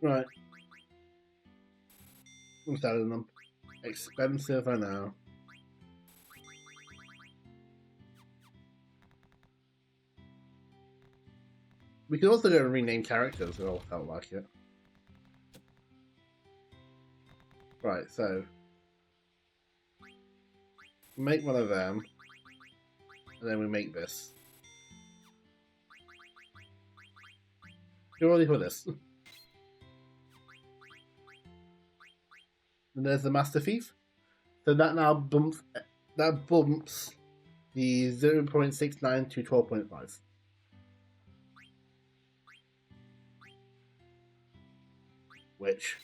Right. I'm selling them. Expensive, I know. We could also go and rename characters if I felt like it. Right, so make one of them, and then we make this. You're ready for this. And there's the Master Thief. So that now bumps the 0.69 to 12.5. Which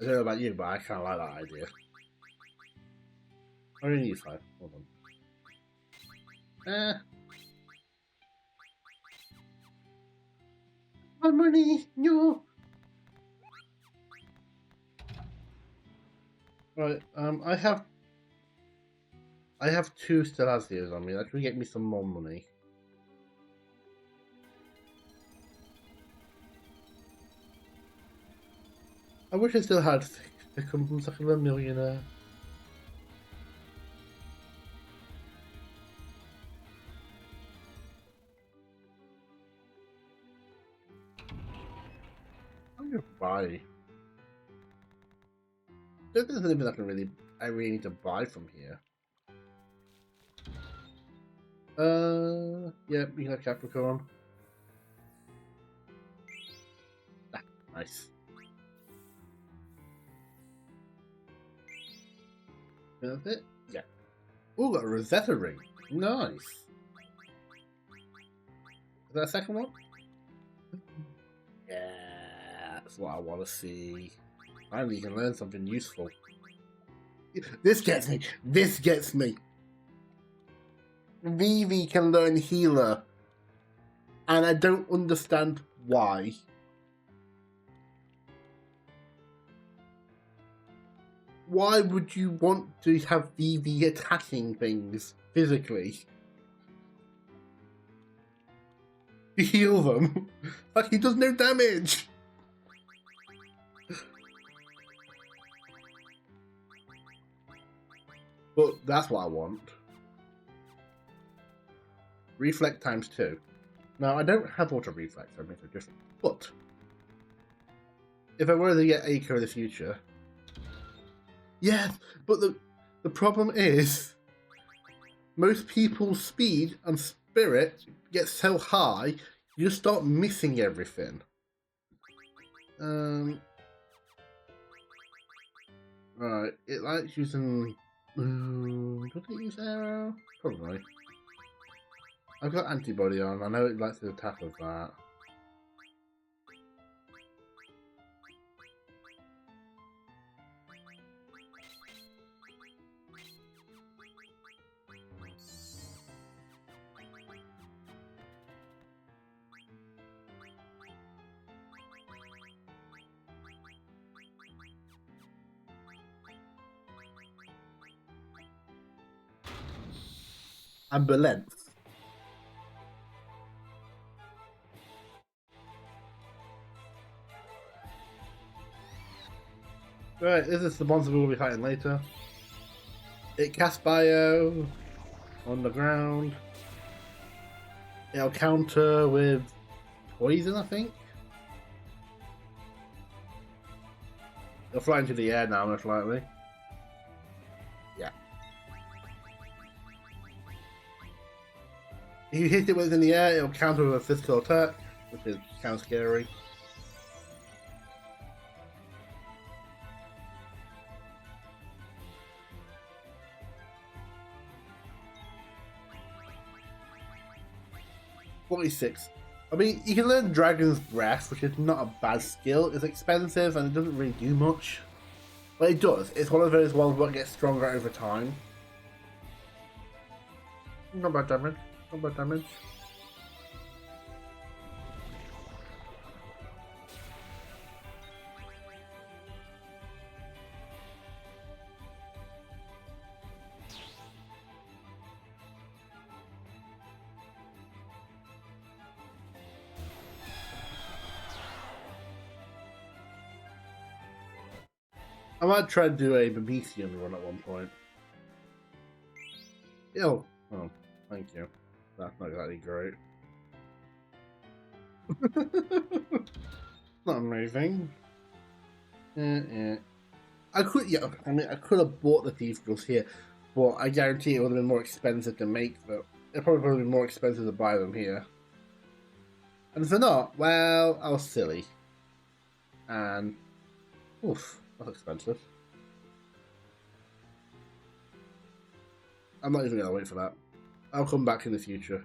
I don't know about you, but I kind of like that idea. I only need 5. Hold on. My money, no. Right, I have 2 Stellasios on me. That can get me some more money. I wish I still had become like a millionaire. I'm gonna buy. There's anything I really need to buy from here. Yeah, we have Capricorn. Ah, nice. That's it? Yeah. Oh, got a Rosetta ring. Nice. Is that a second one? Yeah, that's what I want to see. Finally, you can learn something useful. This gets me. This gets me. Vivi can learn Healer. And I don't understand why. Why would you want to have Vivi attacking things physically? To heal them? Like, he does no damage! But that's what I want. Reflect times 2. Now, I don't have auto reflex, so it makes it different. But if I were to get Eiko in the future, yes, but the problem is most people's speed and spirit get so high, you just start missing everything. Right, it likes using. Does it use arrow? Probably. I've got antibody on. I know it likes the attack of that. Ambulance. Right, this is the monster we'll be fighting later. It casts bio on the ground. It'll counter with poison, I think. It'll fly into the air now, most likely. Yeah. If you hit it within the air, it'll counter with a physical attack, which is kind of scary. $46. I mean, you can learn Dragon's Breath, which is not a bad skill. It's expensive and it doesn't really do much. But it does. It's one of those ones that gets stronger over time. Not bad damage. Not bad damage. I might try to do a Babesian run at one point. Oh, thank you. That's not exactly great. Not amazing. I could, yeah. I mean, I could have bought the Thief Drills here, but I guarantee it would have been more expensive to make them. It probably would have been more expensive to buy them here. And if they're not, well, I was silly. And oof, that's expensive. I'm not even gonna wait for that. I'll come back in the future.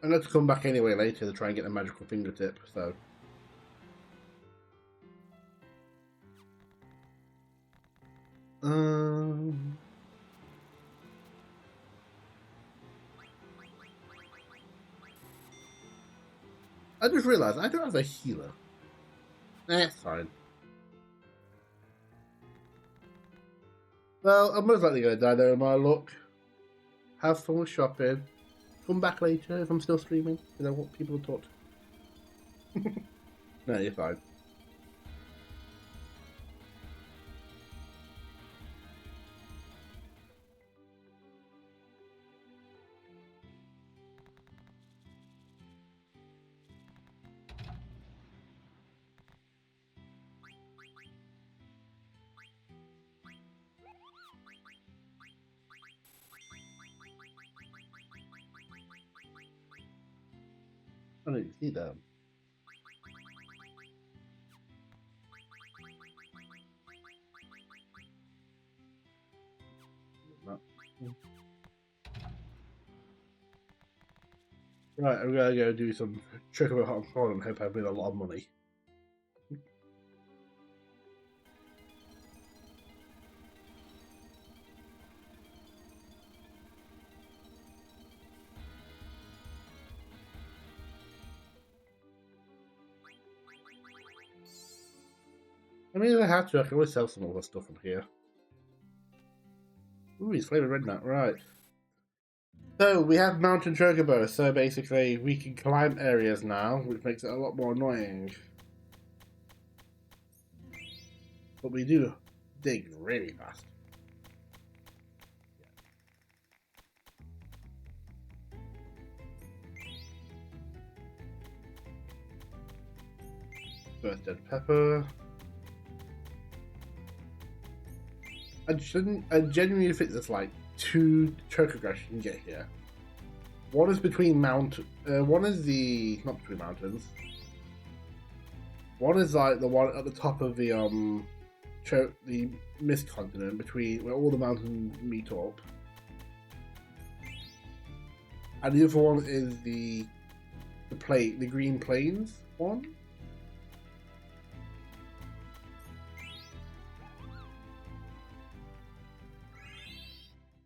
I'm going to come back anyway later to try and get a magical fingertip, so. I just realised I don't have a healer. It's fine. Well, I'm most likely going to die there in my luck. Have fun with shopping. Come back later if I'm still streaming, because I want people to talk to. No, you're fine. I didn't see that. Right, I'm gonna go do some trick of a hot corn and hope I win a lot of money. I mean, if I have to, I can always sell some other stuff from here. Ooh, he's flavored red nut, right. So, we have Mountain Chocobo, so basically we can climb areas now, which makes it a lot more annoying. But we do dig really fast. First dead pepper. I genuinely think there's like 2 chocographs you can get here. One is between one is not between mountains. One is like the one at the top of the the mist continent between where all the mountains meet up. And the other one is the Green Plains one.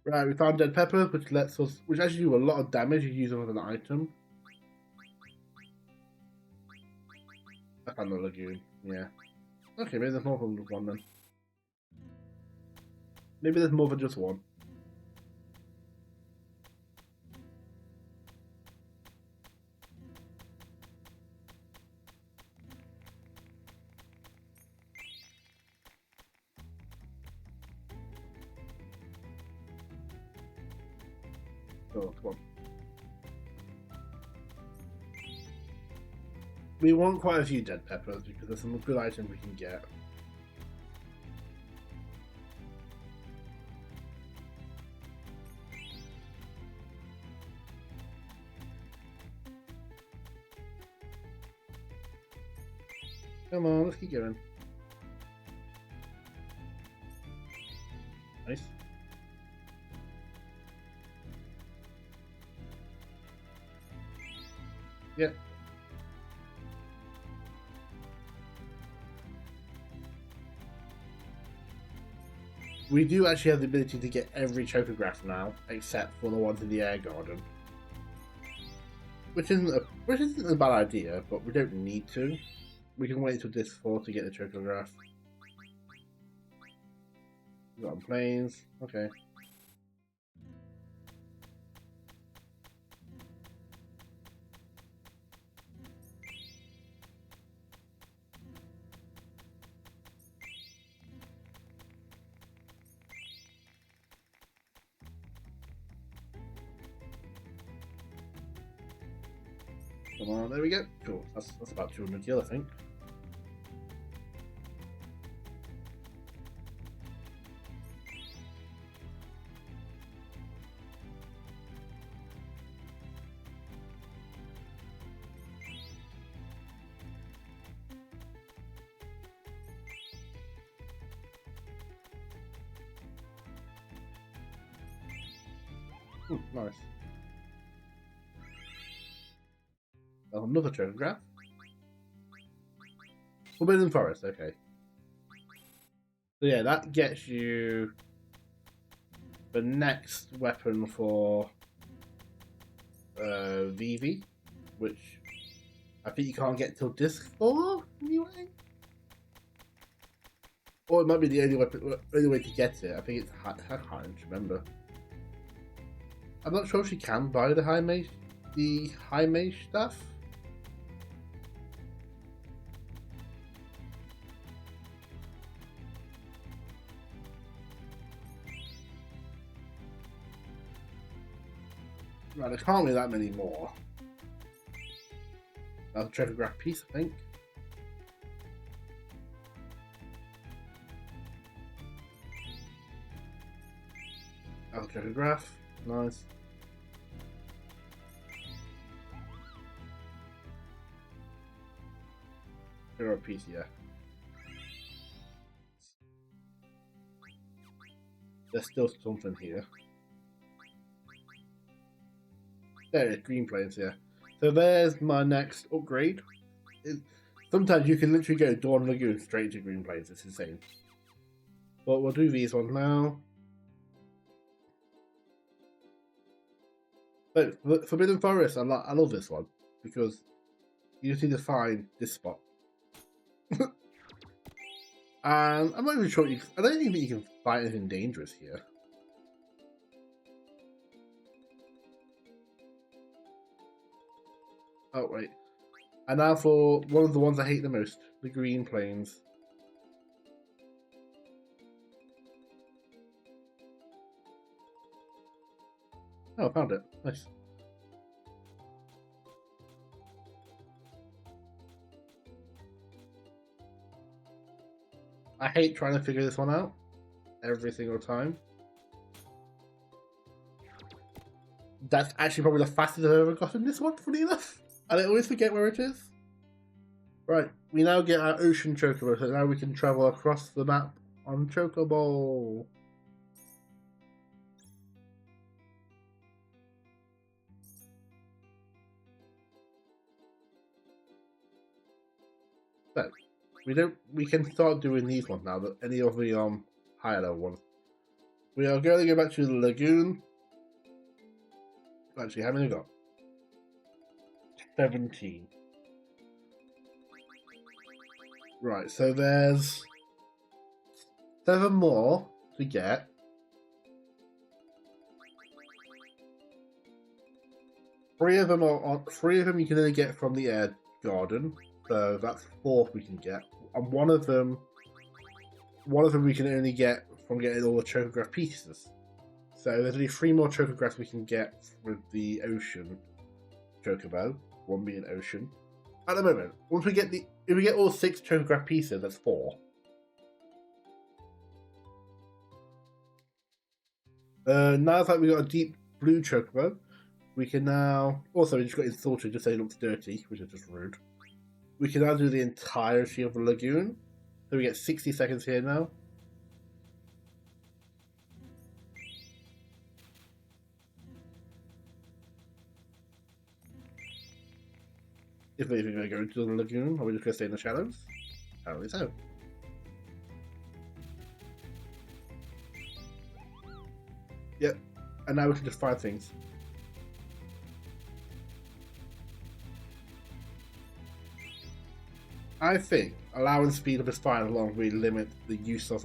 Right, we found dead pepper, which actually do a lot of damage. You use them as an item. I found the lagoon. Yeah. Okay, maybe there's more than one then. Maybe there's more than just one. Oh, come on. We want quite a few dead peppers because there's some good items we can get. Come on, let's keep going. Nice. Yeah. We do actually have the ability to get every chocograph now, except for the ones in the air garden. Which isn't a bad idea, but we don't need to. We can wait until disc 4 to get the chocograph. Got on planes. Okay. Come on, there we go. Cool. That's about 200 gil, I think. Nice. Oh, another chocograph. Forbidden Forest, okay. So yeah, that gets you the next weapon for Vivi, which I think you can't get till disc 4 anyway. Or it might be the only way to get it. I think it's I can't remember. I'm not sure if she can buy the high mage stuff. Right, there can't be that many more. That's a chocograph piece, I think. That's a chocograph. Nice. Chocograph piece, yeah. There's still something here. There it is, green plains, yeah. So there's my next upgrade. Sometimes you can literally go Dawn Lagoon straight to green plains. It's insane. But we'll do these ones now. But Forbidden Forest, I love this one because you just need to find this spot. And I'm not even sure. I don't think that you can fight anything dangerous here. Oh wait. And now for one of the ones I hate the most, the green plains. Oh, I found it. Nice. I hate trying to figure this one out every single time. That's actually probably the fastest I've ever gotten this one, funny enough. And I always forget where it is. Right, we now get our ocean chocobo, so now we can travel across the map on Chocobo. So we can start doing these ones now, but any of the higher level ones. We are going to go back to the lagoon. Actually, how many we got? 17. Right, so there's 7 more to get. Three of them you can only get from the air garden, so that's 4 we can get, and one of them we can only get from getting all the chocograph pieces. So there's only 3 more chocographs we can get with the ocean chocobo, one being ocean. At the moment, if we get all 6 chocograph pieces, that's 4. Now that we got a deep blue chocobo, we can now also we just got insulted just so it looks dirty, which is just rude. We can now do the entirety of the lagoon. So we get 60 seconds here now. If we're even going to go into the lagoon, or are we just going to stay in the shadows? Apparently so. Yep, and now we can just find things. I think allowing speed up is fine as long as we limit the use of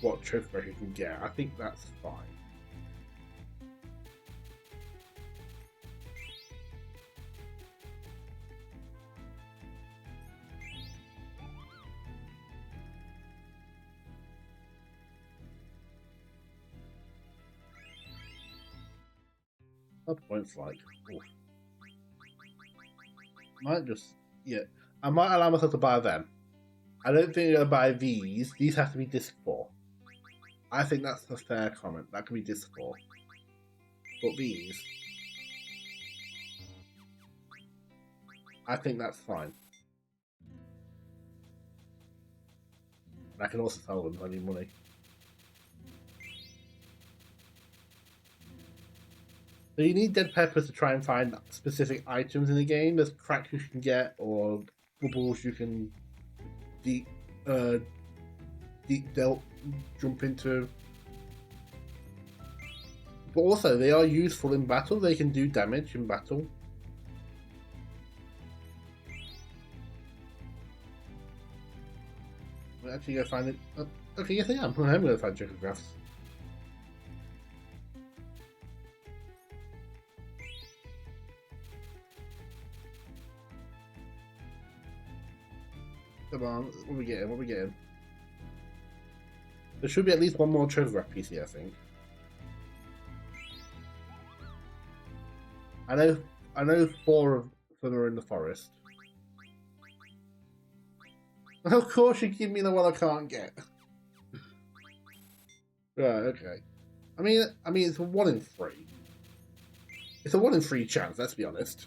what chocobo you can get. I think that's fine. What points like? Oof. Might just I might allow myself to buy them. I don't think I'm gonna buy these. These have to be disc 4. I think that's a fair comment. That could be disc 4. But these, I think that's fine. And I can also sell them if I need money. So you need dead peppers to try and find specific items in the game. There's cracks you can get, or bubbles you can deep jump into. But also, they are useful in battle. They can do damage in battle. We're actually going to find it. Oh, okay, yes, I am. I am going to find chocographs. Come on, what are we getting? What are we getting? There should be at least one more chocograph piece here, I think. I know 4 of them are in the forest. Of course you give me the one I can't get. Right, okay. I mean it's a 1 in 3. It's a 1 in 3 chance, let's be honest.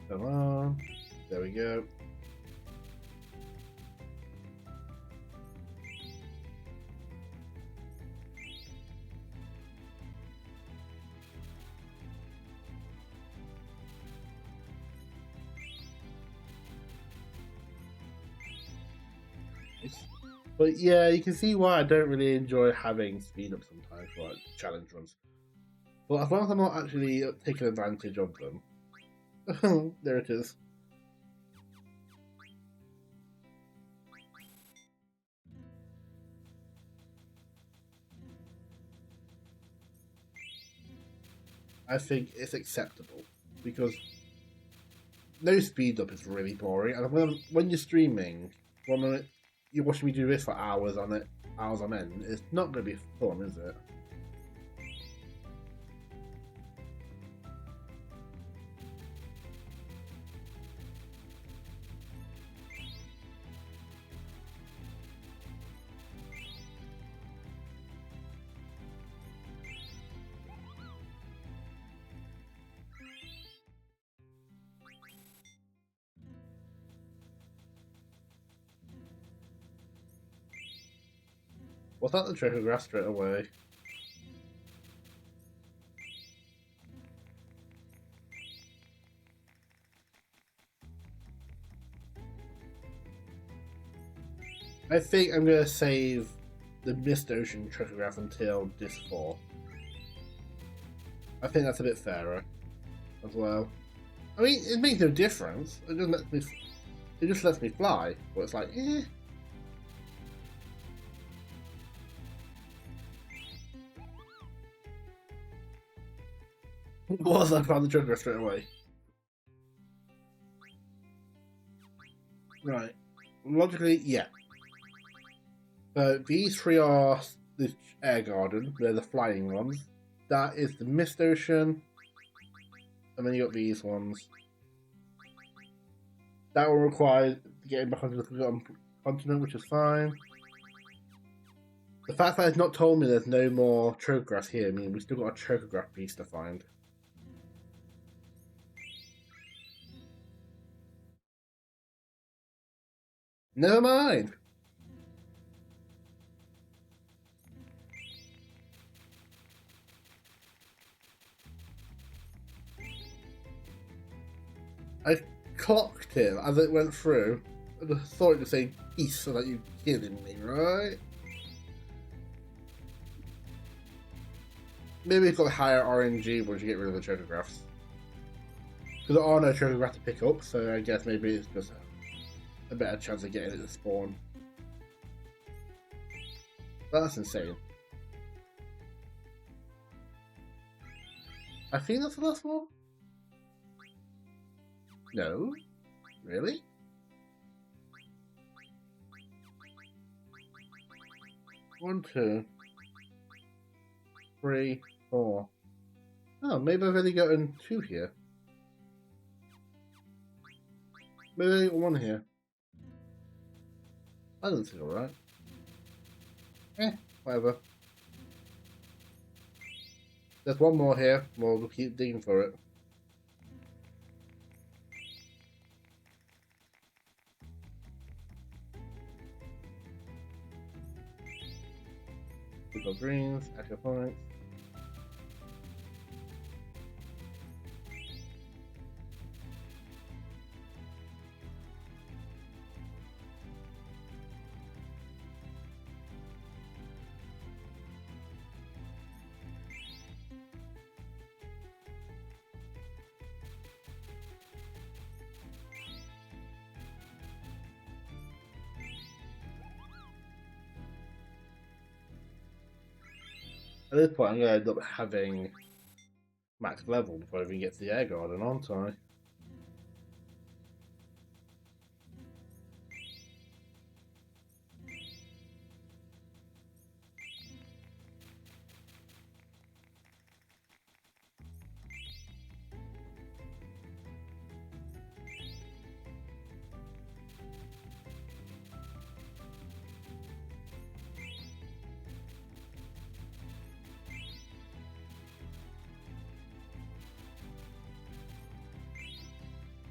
Come on. There we go. Nice. But yeah, you can see why I don't really enjoy having speed up sometimes for like challenge runs. But as long as I'm not actually taking advantage of them, there it is. I think it's acceptable because no speed up is really boring. And when you're streaming, when you're watching me do this for hours on it, hours on end, it's not going to be fun, is it? Was that the trick of grass straight away? I think I'm going to save the Mist Ocean Trichograph until Disc 4. I think that's a bit fairer as well. I mean, it makes no difference. It just lets me fly. But it's like, eh. Was I found the trigger straight away? Right. Logically, yeah. So these three are the Air Garden. They're the flying ones. That is the Mist Ocean. And then you got these ones. That will require getting back onto the Forgotten Continent, which is fine. The fact that it's not told me there's no more Chocograss here means we still got a Chocograph piece to find. Never mind. I clocked it as it went through. I just thought it to say peace, so that you kidding me, right? Maybe it's got higher RNG once you get rid of the Chocographs. Because there are no Chocographs to pick up, so I guess maybe it's just a better chance of getting it to spawn. But that's insane. I think that's the last one? No? Really? One, two, three, four. Oh, maybe I've only gotten two here. Maybe I only got one here. That doesn't seem alright. Whatever. There's one more here. We'll keep digging for it. We've got greens, extra points. At this point, I'm going to end up having max level before I even get to the air garden, aren't I?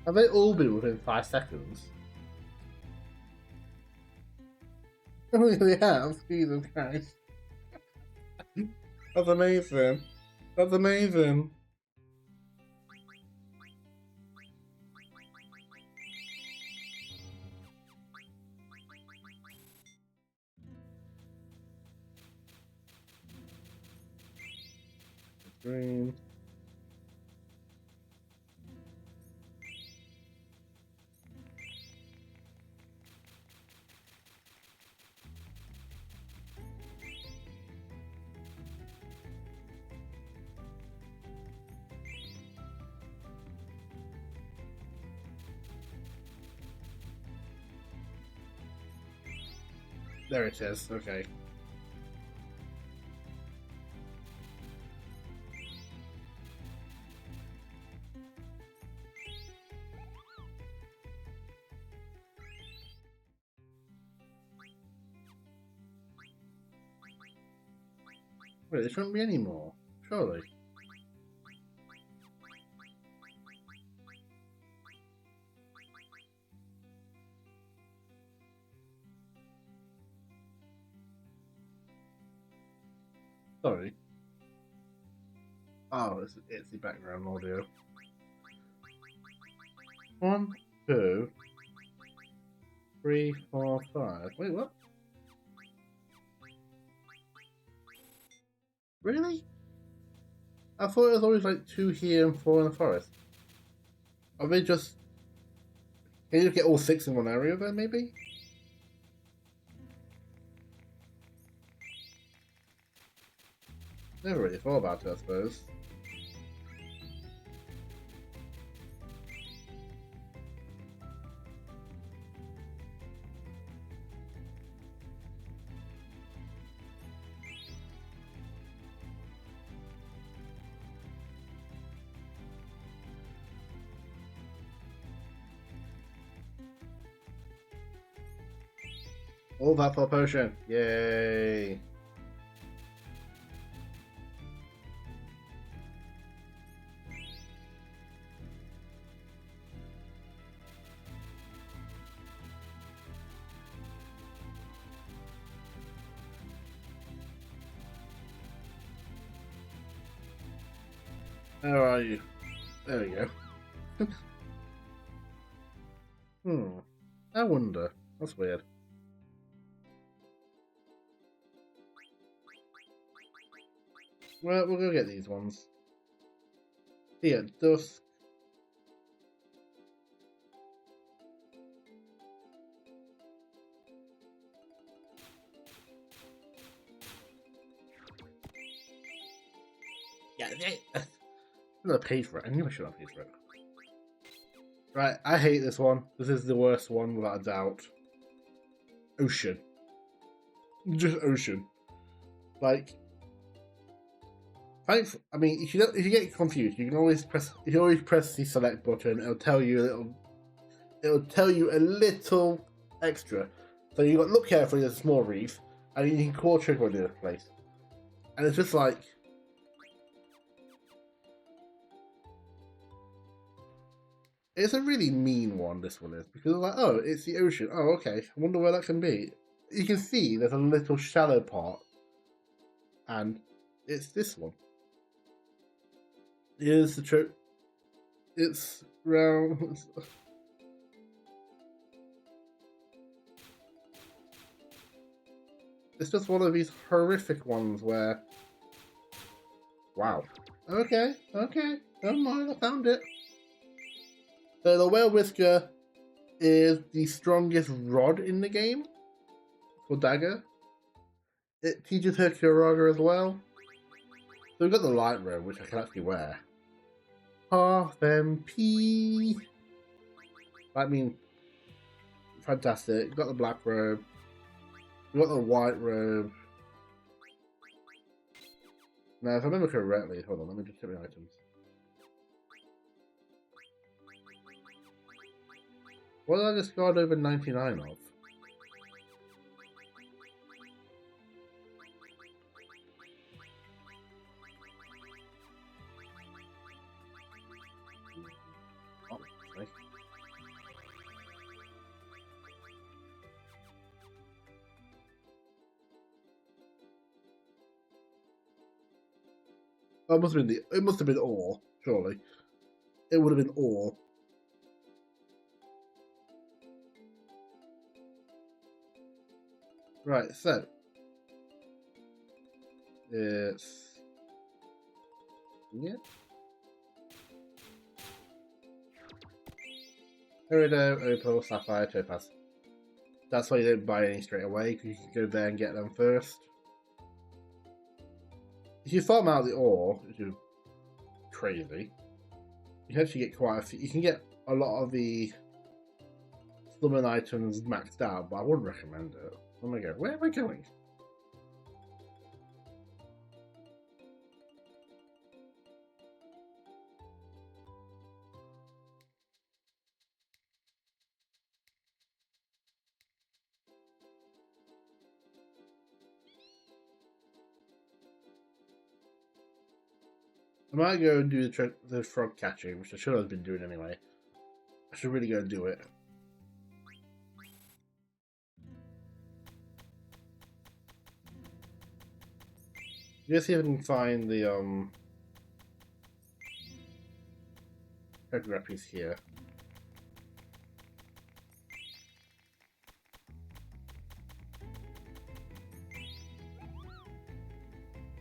Have they all been within 5 seconds? Oh, they have. Jesus Christ. That's amazing. That's amazing. Green. There it is. Okay. Wait, there shouldn't be any more. Surely. Sorry. Oh, it's the background audio. 1, 2, 3, 4, 5. Wait, what? Really? I thought it was always like 2 here and 4 in the forest. Are they just... Can you just get all 6 in one area then, maybe? Never really thought about it, I suppose. All that for a potion. Yay. Where are you? There we go. I wonder. That's weird. Well, we'll go get these ones. Here, dusk. Yeah, I'm gonna pay for it. I knew I should have paid for it. Right, I hate this one. This is the worst one without a doubt. Ocean. Just ocean. Like, thanks. I mean, if you get confused, you can always press. You can always press the select button. It'll tell you a little. It'll tell you a little extra. So you got look carefully. There's a small reef, and you can call trigger in this place. And it's just like. It's a really mean one, this one is, because it's like, oh, it's the ocean. Oh, okay. I wonder where that can be. You can see there's a little shallow part, and it's this one. Here's the trick. It's round. It's just one of these horrific ones where. Wow. Okay, never mind, I found it. So the whale whisker is the strongest rod in the game for dagger. It teaches her Kyoraga as well. So we've got the light robe, which I can actually wear. Half MP. I mean, fantastic. We've got the black robe. We've got the white robe. Now, if I remember correctly, hold on, let me just check my items. What did I discard over 99 of? Oh, okay. Oh, it must have been ore, surely. It would have been ore. Right, so it's Yeah. Peridot, Opal, Sapphire, Topaz. That's why you don't buy any straight away, because you can go there and get them first. If you farm out the ore, which is crazy, you can actually get quite a few. You can get a lot of the summon items maxed out, but I wouldn't recommend it. Where am I going? Where am I going? I might go and do the frog catching, which I should have been doing anyway. I should really go and do it. Just see if I can find the treasure piece here.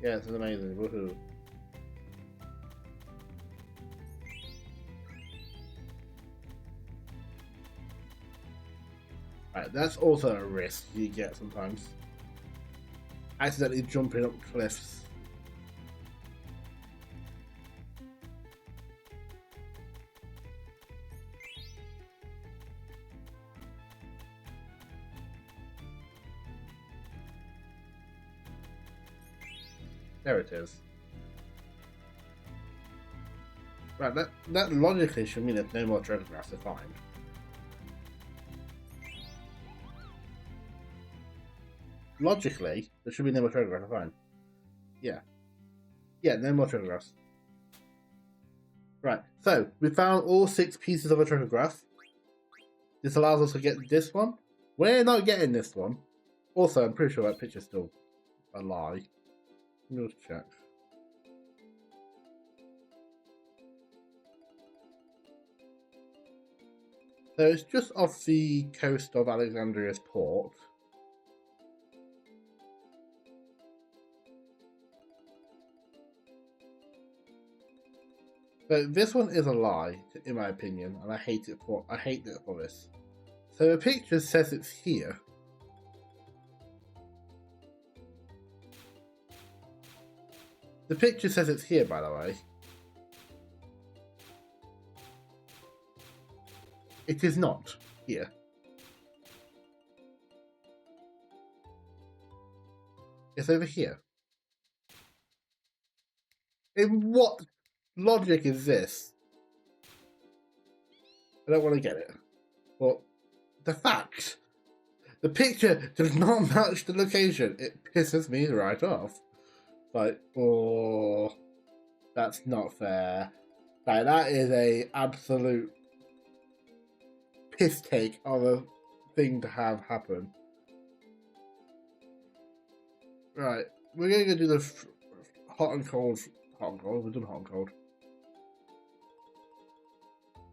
Yeah, it's amazing. Woohoo. Right, that's also a risk you get sometimes. Accidentally jumping up cliffs. There it is. Right, that logically should mean there's no more treasure grass to find. Logically, there should be no more treasure grass to find. Yeah. Yeah, no more treasure grass. Right, so we found all 6 pieces of a treasure graph. This allows us to get this one. We're not getting this one. Also, I'm pretty sure that picture's still a lie. Let me just check. So it's just off the coast of Alexandria's port. So this one is a lie, in my opinion, and I hate it for this. So the picture says it's here. The picture says it's here, by the way. It is not here. It's over here. In what logic is this? I don't want to get it. But the fact, the picture does not match the location. It pisses me right off. Like, oh, that's not fair. Like, that is a absolute piss take of a thing to have happen. Right, we're going to do the hot and cold. Hot and cold. We've done hot and cold.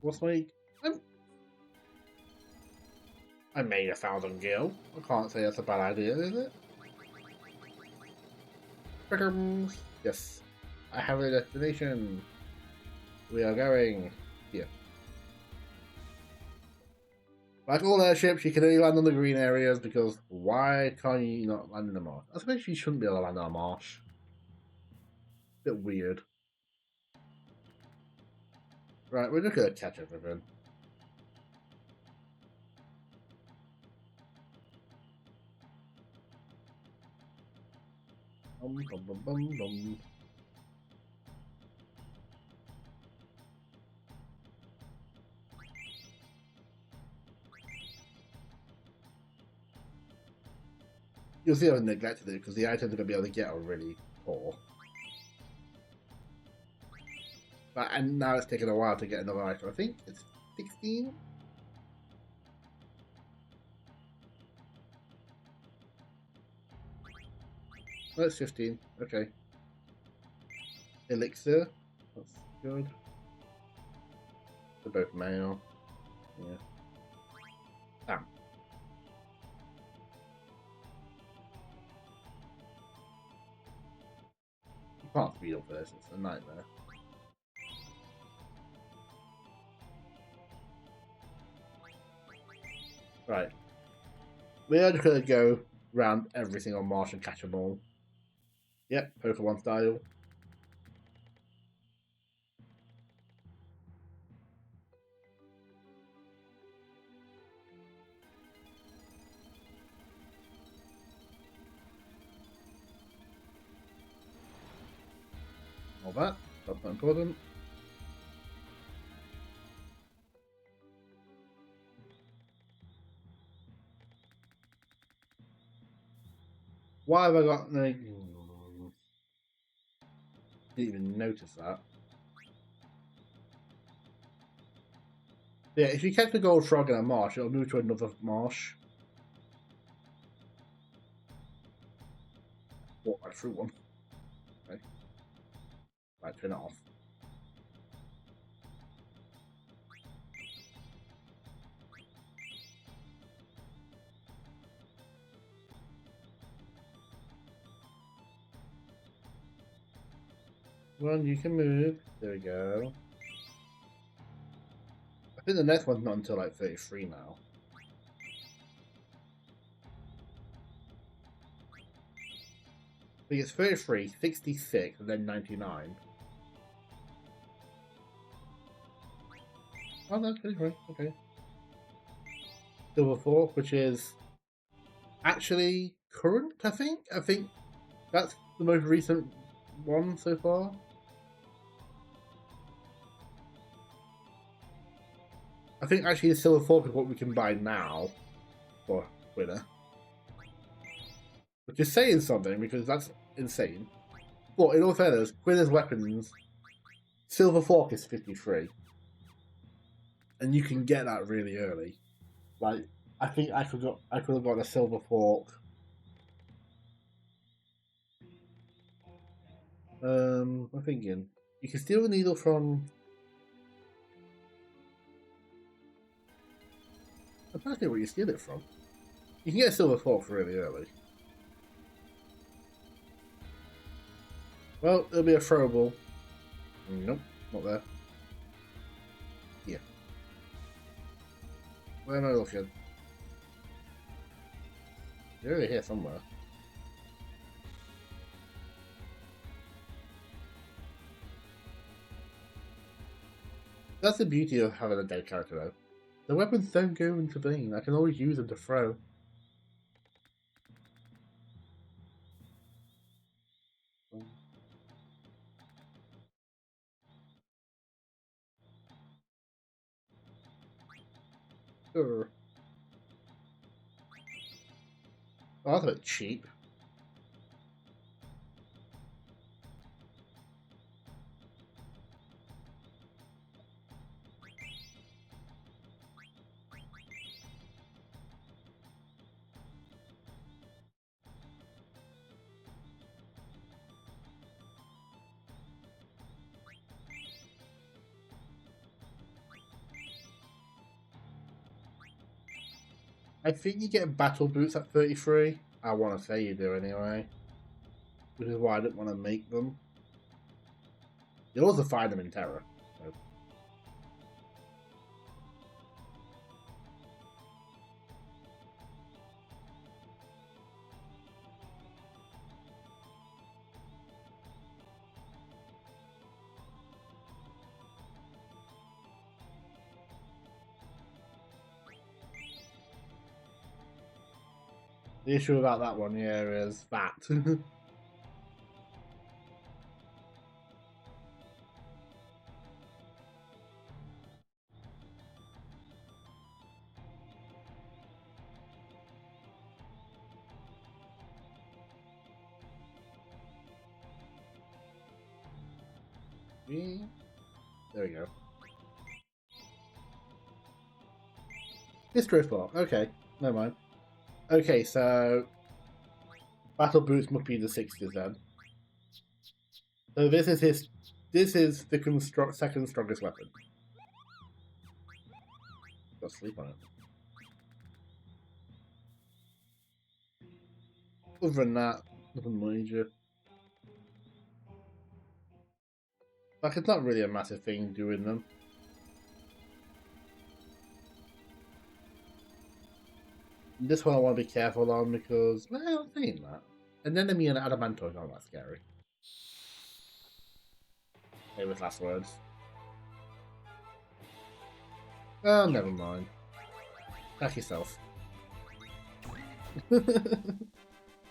What's my? I made 1,000 gil. I can't say that's a bad idea, is it? Yes, I have a destination. We are going here. Like all airships, you can only land on the green areas because why can't you not land in the marsh? I suppose you shouldn't be able to land on a marsh. Bit weird. Right, we're just gonna catch everything. Bum, bum, bum, bum, bum. You'll see I've neglected it because the items are gonna be able to get are really poor. But and now it's taken a while to get another item. I think it's 16. No, it's 15. Okay. Elixir. That's good. They're both male. Yeah. Damn. You can't speed up for this. It's a nightmare. Right. We are just going to go around every single marsh and catch them all. Yep, Pokemon style. All that. That's not important. Why have I got no... Didn't even notice that. Yeah, if you catch the gold frog in a marsh, it'll move to another marsh. Walk right through one. Okay. Right, turn it off. Well, you can move. There we go. I think the next one's not until like 33 now. I think it's 33, 66, and then 99. Oh, that's pretty right. Okay. Silver Fork, which is actually current, I think. I think that's the most recent one so far. I think actually the Silver Fork is what we can buy now for winner. Which is saying something because that's insane. But in all fairness, Winner's weapons, Silver Fork is 53. And you can get that really early. Like, I think I could have got a Silver Fork. I'm thinking. You can steal the needle from... I'm trying to think where you steal it from. You can get a Silver Fork really early. Well, it'll be a throwable. Nope, not there. Here. Where am I looking? They're over here somewhere. That's the beauty of having a dead character, though. The weapons don't go into vain. I can always use them to throw. Sure. Oh, that's a bit cheap. I think you get battle boots at 33. I want to say you do anyway. Which is why I didn't want to make them. You'll also find them in Terra. So. The issue about that one here is that. There we go. History Fork. Okay, never mind. Okay, so battle boots must be the 60s then. So this is his. This is the second strongest weapon. Got sleep on it. Other than that, nothing major. Like, it's not really a massive thing doing them. This one I want to be careful on because, well, I'm saying that. An enemy and Adamantoid aren't that scary. Famous last words. Oh, never mind. Pack yourself.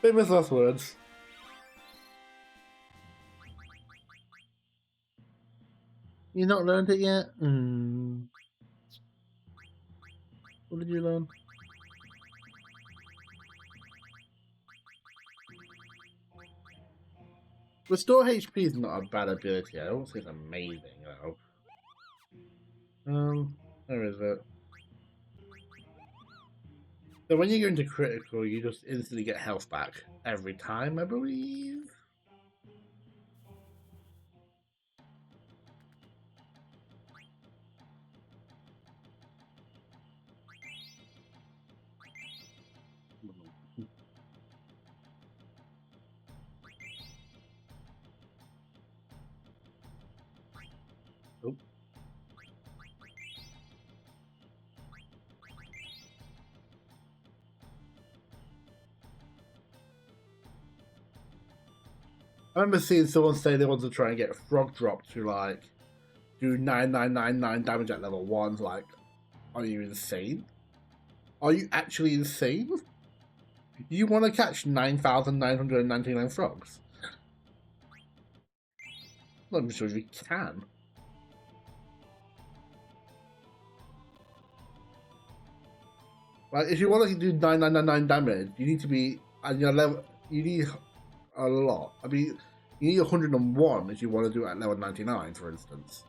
Famous last words. You not learned it yet? What did you learn? Restore HP is not a bad ability. I don't say it's amazing, though. Where is it? So when you go into critical, you just instantly get health back every time, I believe. Oh. I remember seeing someone say they wanted to try and get a frog drop to like do 9999 damage at level 1. Like, are you insane? Are you actually insane? You want to catch 9,999 frogs? I'm sure you can. Like, if you want to do 9999 damage, you need to be and your level. You need a lot. I mean, you need 101 if you want to do it at level 99, for instance.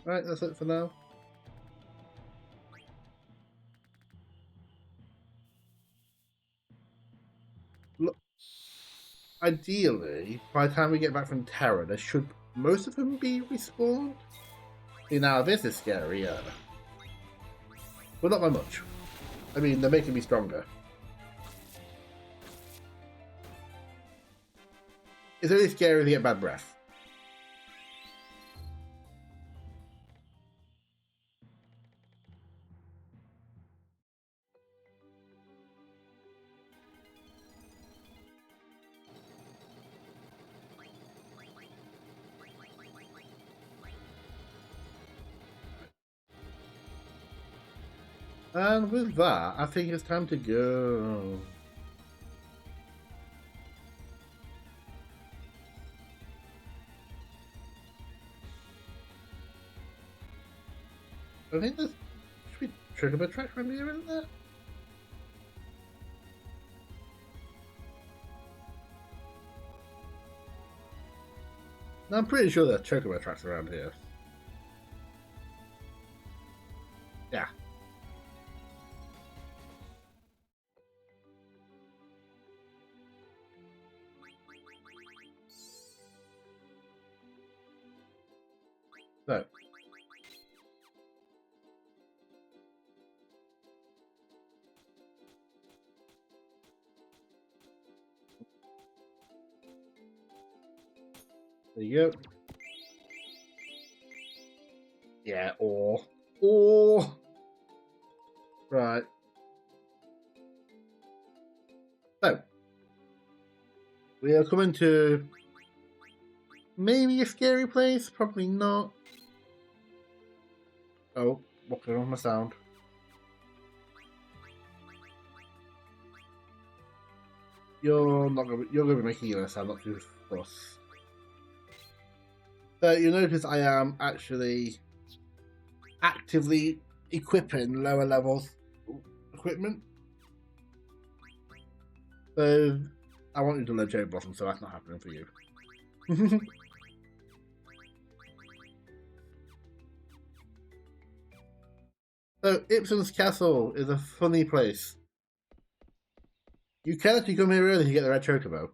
Right, that's it for now. Look, ideally, by the time we get back from Terra, there should most of them be respawned. See, now this is scary, yeah. But not by much. I mean, they're making me stronger. It's only scary to get bad breath. And with that, I think it's time to go. I think there's should be trigger track from here, isn't there? No, I'm pretty sure there's chocobo tracks around here. Yeah. So. There you go. Yeah, or. Right. So. We are coming to maybe a scary place, probably not. Oh, what's going on with my sound? You're gonna be making a sound, not too fuss. So you notice I am actually actively equipping lower levels equipment. So I want you to learn cherry blossom, so that's not happening for you. So Ipsum's Castle is a funny place. You can actually come here early to get the red chocobo,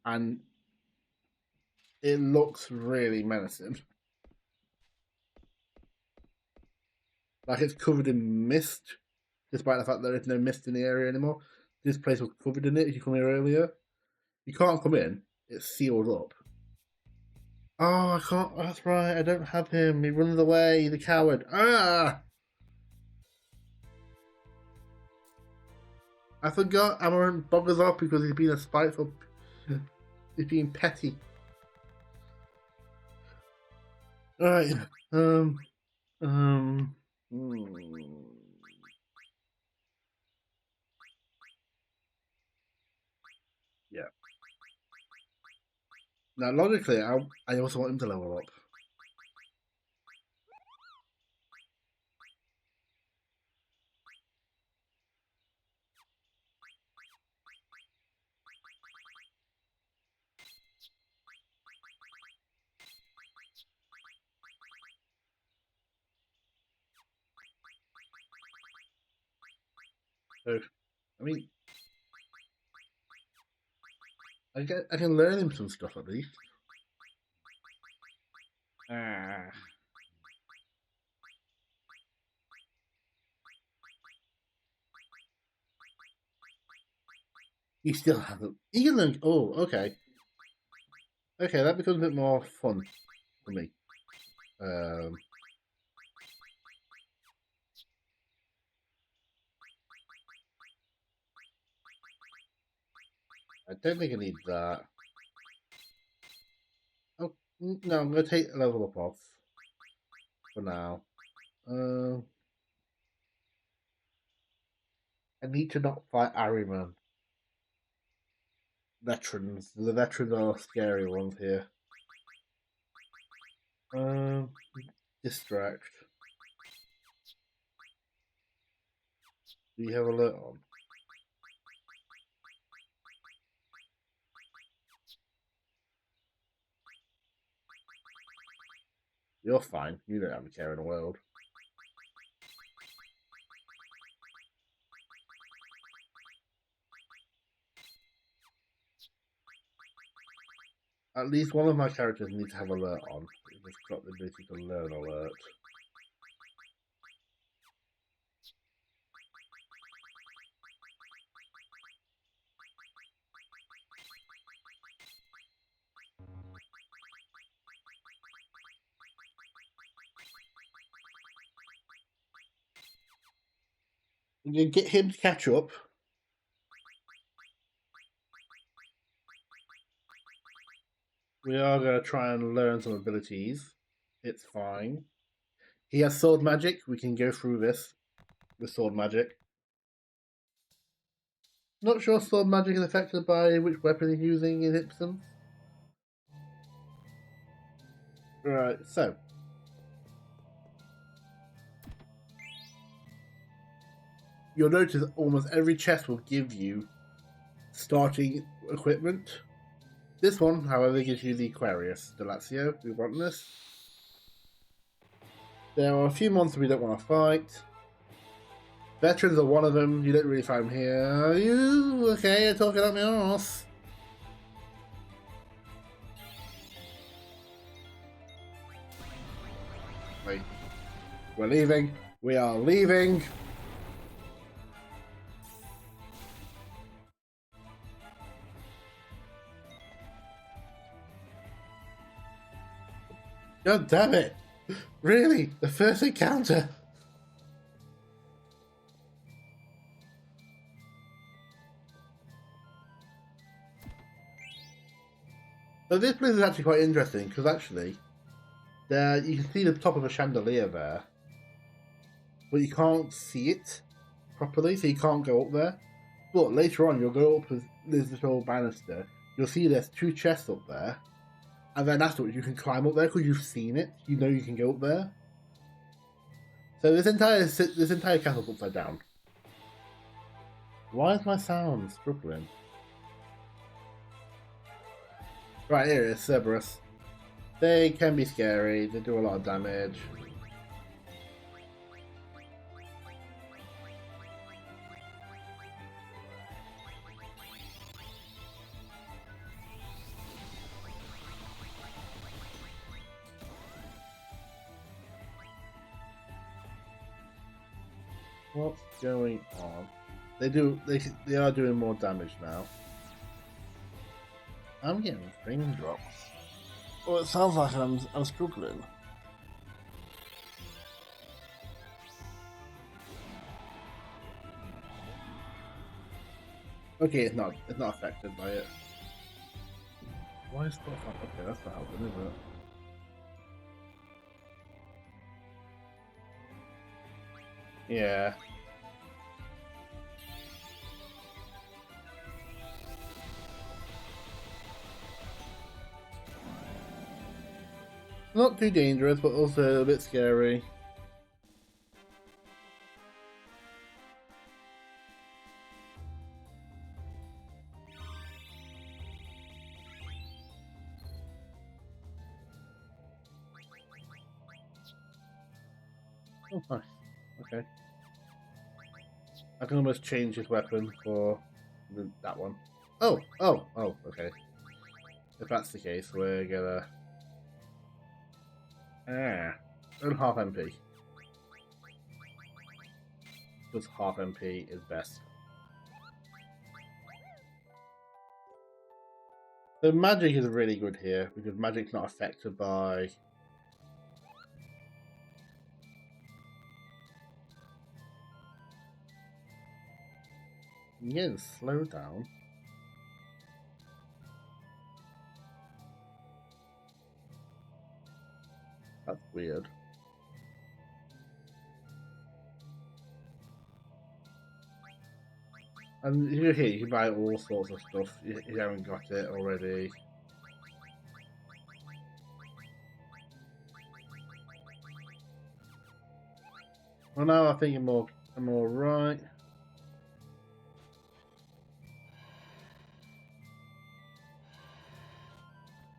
and it looks really menacing. Like it's covered in mist, despite the fact there is no mist in the area anymore. This place was covered in it if you come here earlier. You can't come in, it's sealed up. Oh, I can't. That's right. I don't have him. He runs away. The coward. Ah! I forgot Amaranth buggers off because he's been a spiteful. He's being petty. Alright. Um. Um. hmm. Yeah. Now, logically, I also want him to level up. So, I mean, I can learn him some stuff at least. Ah. He still hasn't. He can learn. Oh, okay. Okay, that becomes a bit more fun for me. Um, I don't think I need that. Oh, no, I'm going to take a level up off for now. I need to not fight Ironman. Veterans. The veterans are scary ones here. Um, Distract. Do you have alert on? You're fine. You don't have a care in the world. At least one of my characters needs to have alert on. They've got the ability to learn alert. You can get him to catch up. We are going to try and learn some abilities. It's fine. He has sword magic. We can go through this with sword magic. Not sure sword magic is affected by which weapon he's using in Ipsum. Right, so. You'll notice almost every chest will give you starting equipment. This one, however, gives you the Aquarius. Delatio, we want this. There are a few monsters we don't want to fight. Veterans are one of them. You don't really find them here. Are you okay? You're talking up my arse. Wait. We're leaving. We are leaving. God damn it. Really? The first encounter? So this place is actually quite interesting because actually, there you can see the top of a chandelier there, but you can't see it properly, so you can't go up there. But later on, you'll go up with this little banister. You'll see there's two chests up there, and then afterwards you can climb up there because you've seen it. You know you can go up there. So this entire castle's upside down. Why is my sound struggling? Right, here it is, Cerberus. They can be scary, they do a lot of damage. What's going on? They are doing more damage now. I'm getting raindrops. Well, it sounds like I'm struggling. Okay, it's not affected by it. Why is stuff like okay? That's not helping, is it? Yeah. Not too dangerous, but also a bit scary. Oh, nice. Okay. I can almost change his weapon for that one. Oh, okay. If that's the case, we're gonna... only half MP. Because half MP is best. The magic is really good here, because magic's not affected by... I'm getting slowed down. That's weird. And you're here, you can buy all sorts of stuff. You haven't got it already. Well, now I think I'm more right.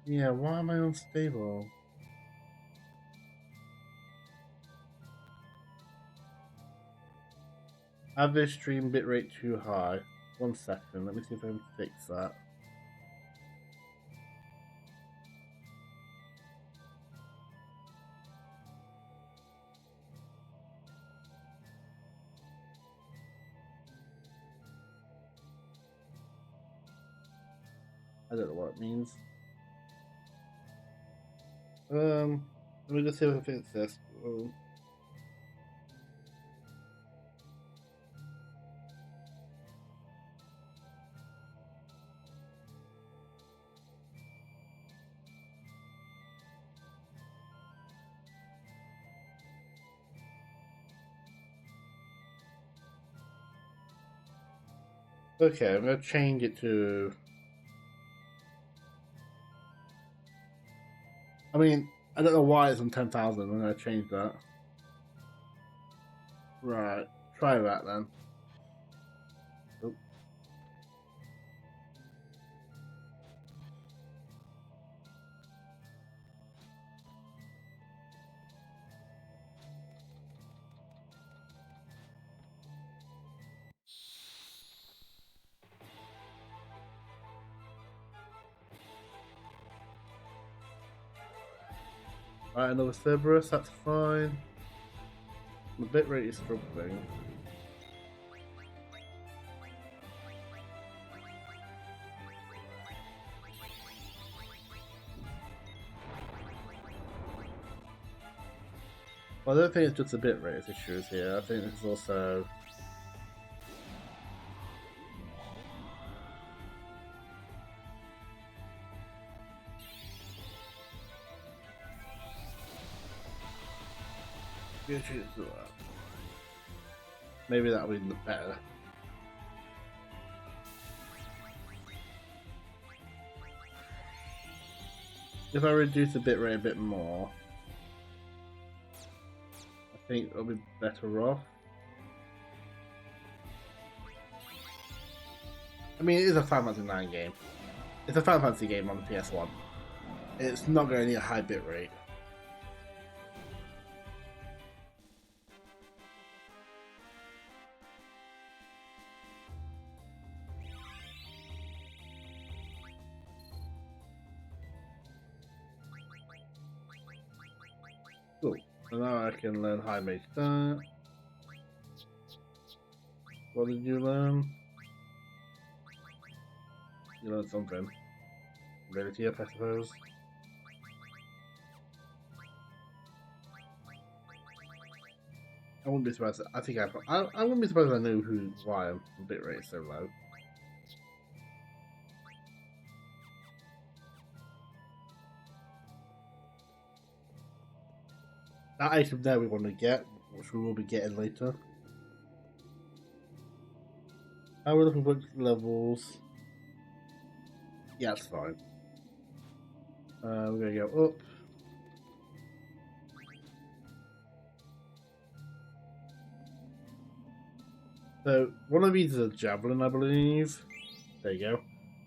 Yeah, why am I unstable? Average stream bitrate too high. 1 second, let me see if I can fix that. I don't know what it means. Let me just see if I fix this. Okay, I'm gonna change it to... I mean, I don't know why it's on 10,000. I'm gonna change that. Right, try that then. Oh. Right, another Cerberus, that's fine. The bitrate is struggling. Well, I don't think it's just the bitrate issues here. I think it's also... Maybe that'll be better. If I reduce the bitrate a bit more, I think it'll be better off. I mean, it is a Final Fantasy 9 game. It's a Final Fantasy game on the PS1. It's not going to need a high bitrate. Cool. So now I can learn high mage start. What did you learn? You learned something. Ability up, I suppose. I wouldn't be surprised. I think I wouldn't be surprised if I knew why the bit rate is so low. That item there we want to get, which we will be getting later. How are we looking for levels? Yeah, that's fine. We're gonna go up. So one of these is a javelin, I believe. There you go.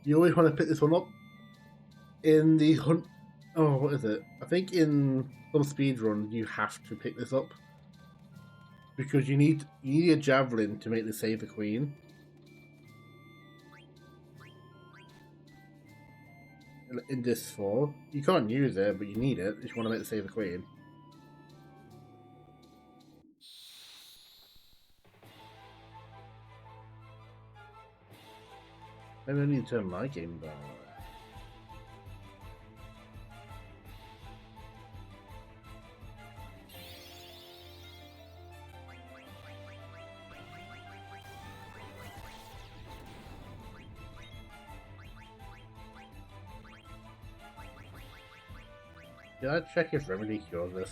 You always want to pick this one up in the hunt. Oh, what is it? I think in some speedrun you have to pick this up because you need a javelin to make the save the queen. In this 4, you can't use it, but you need it if you want to make the save the queen. Maybe I need to turn my game down. Did I check if Remedy cures this?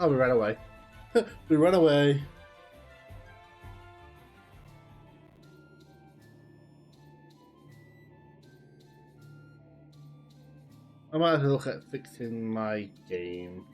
Oh, we ran away. We ran away. I might have to look at fixing my game.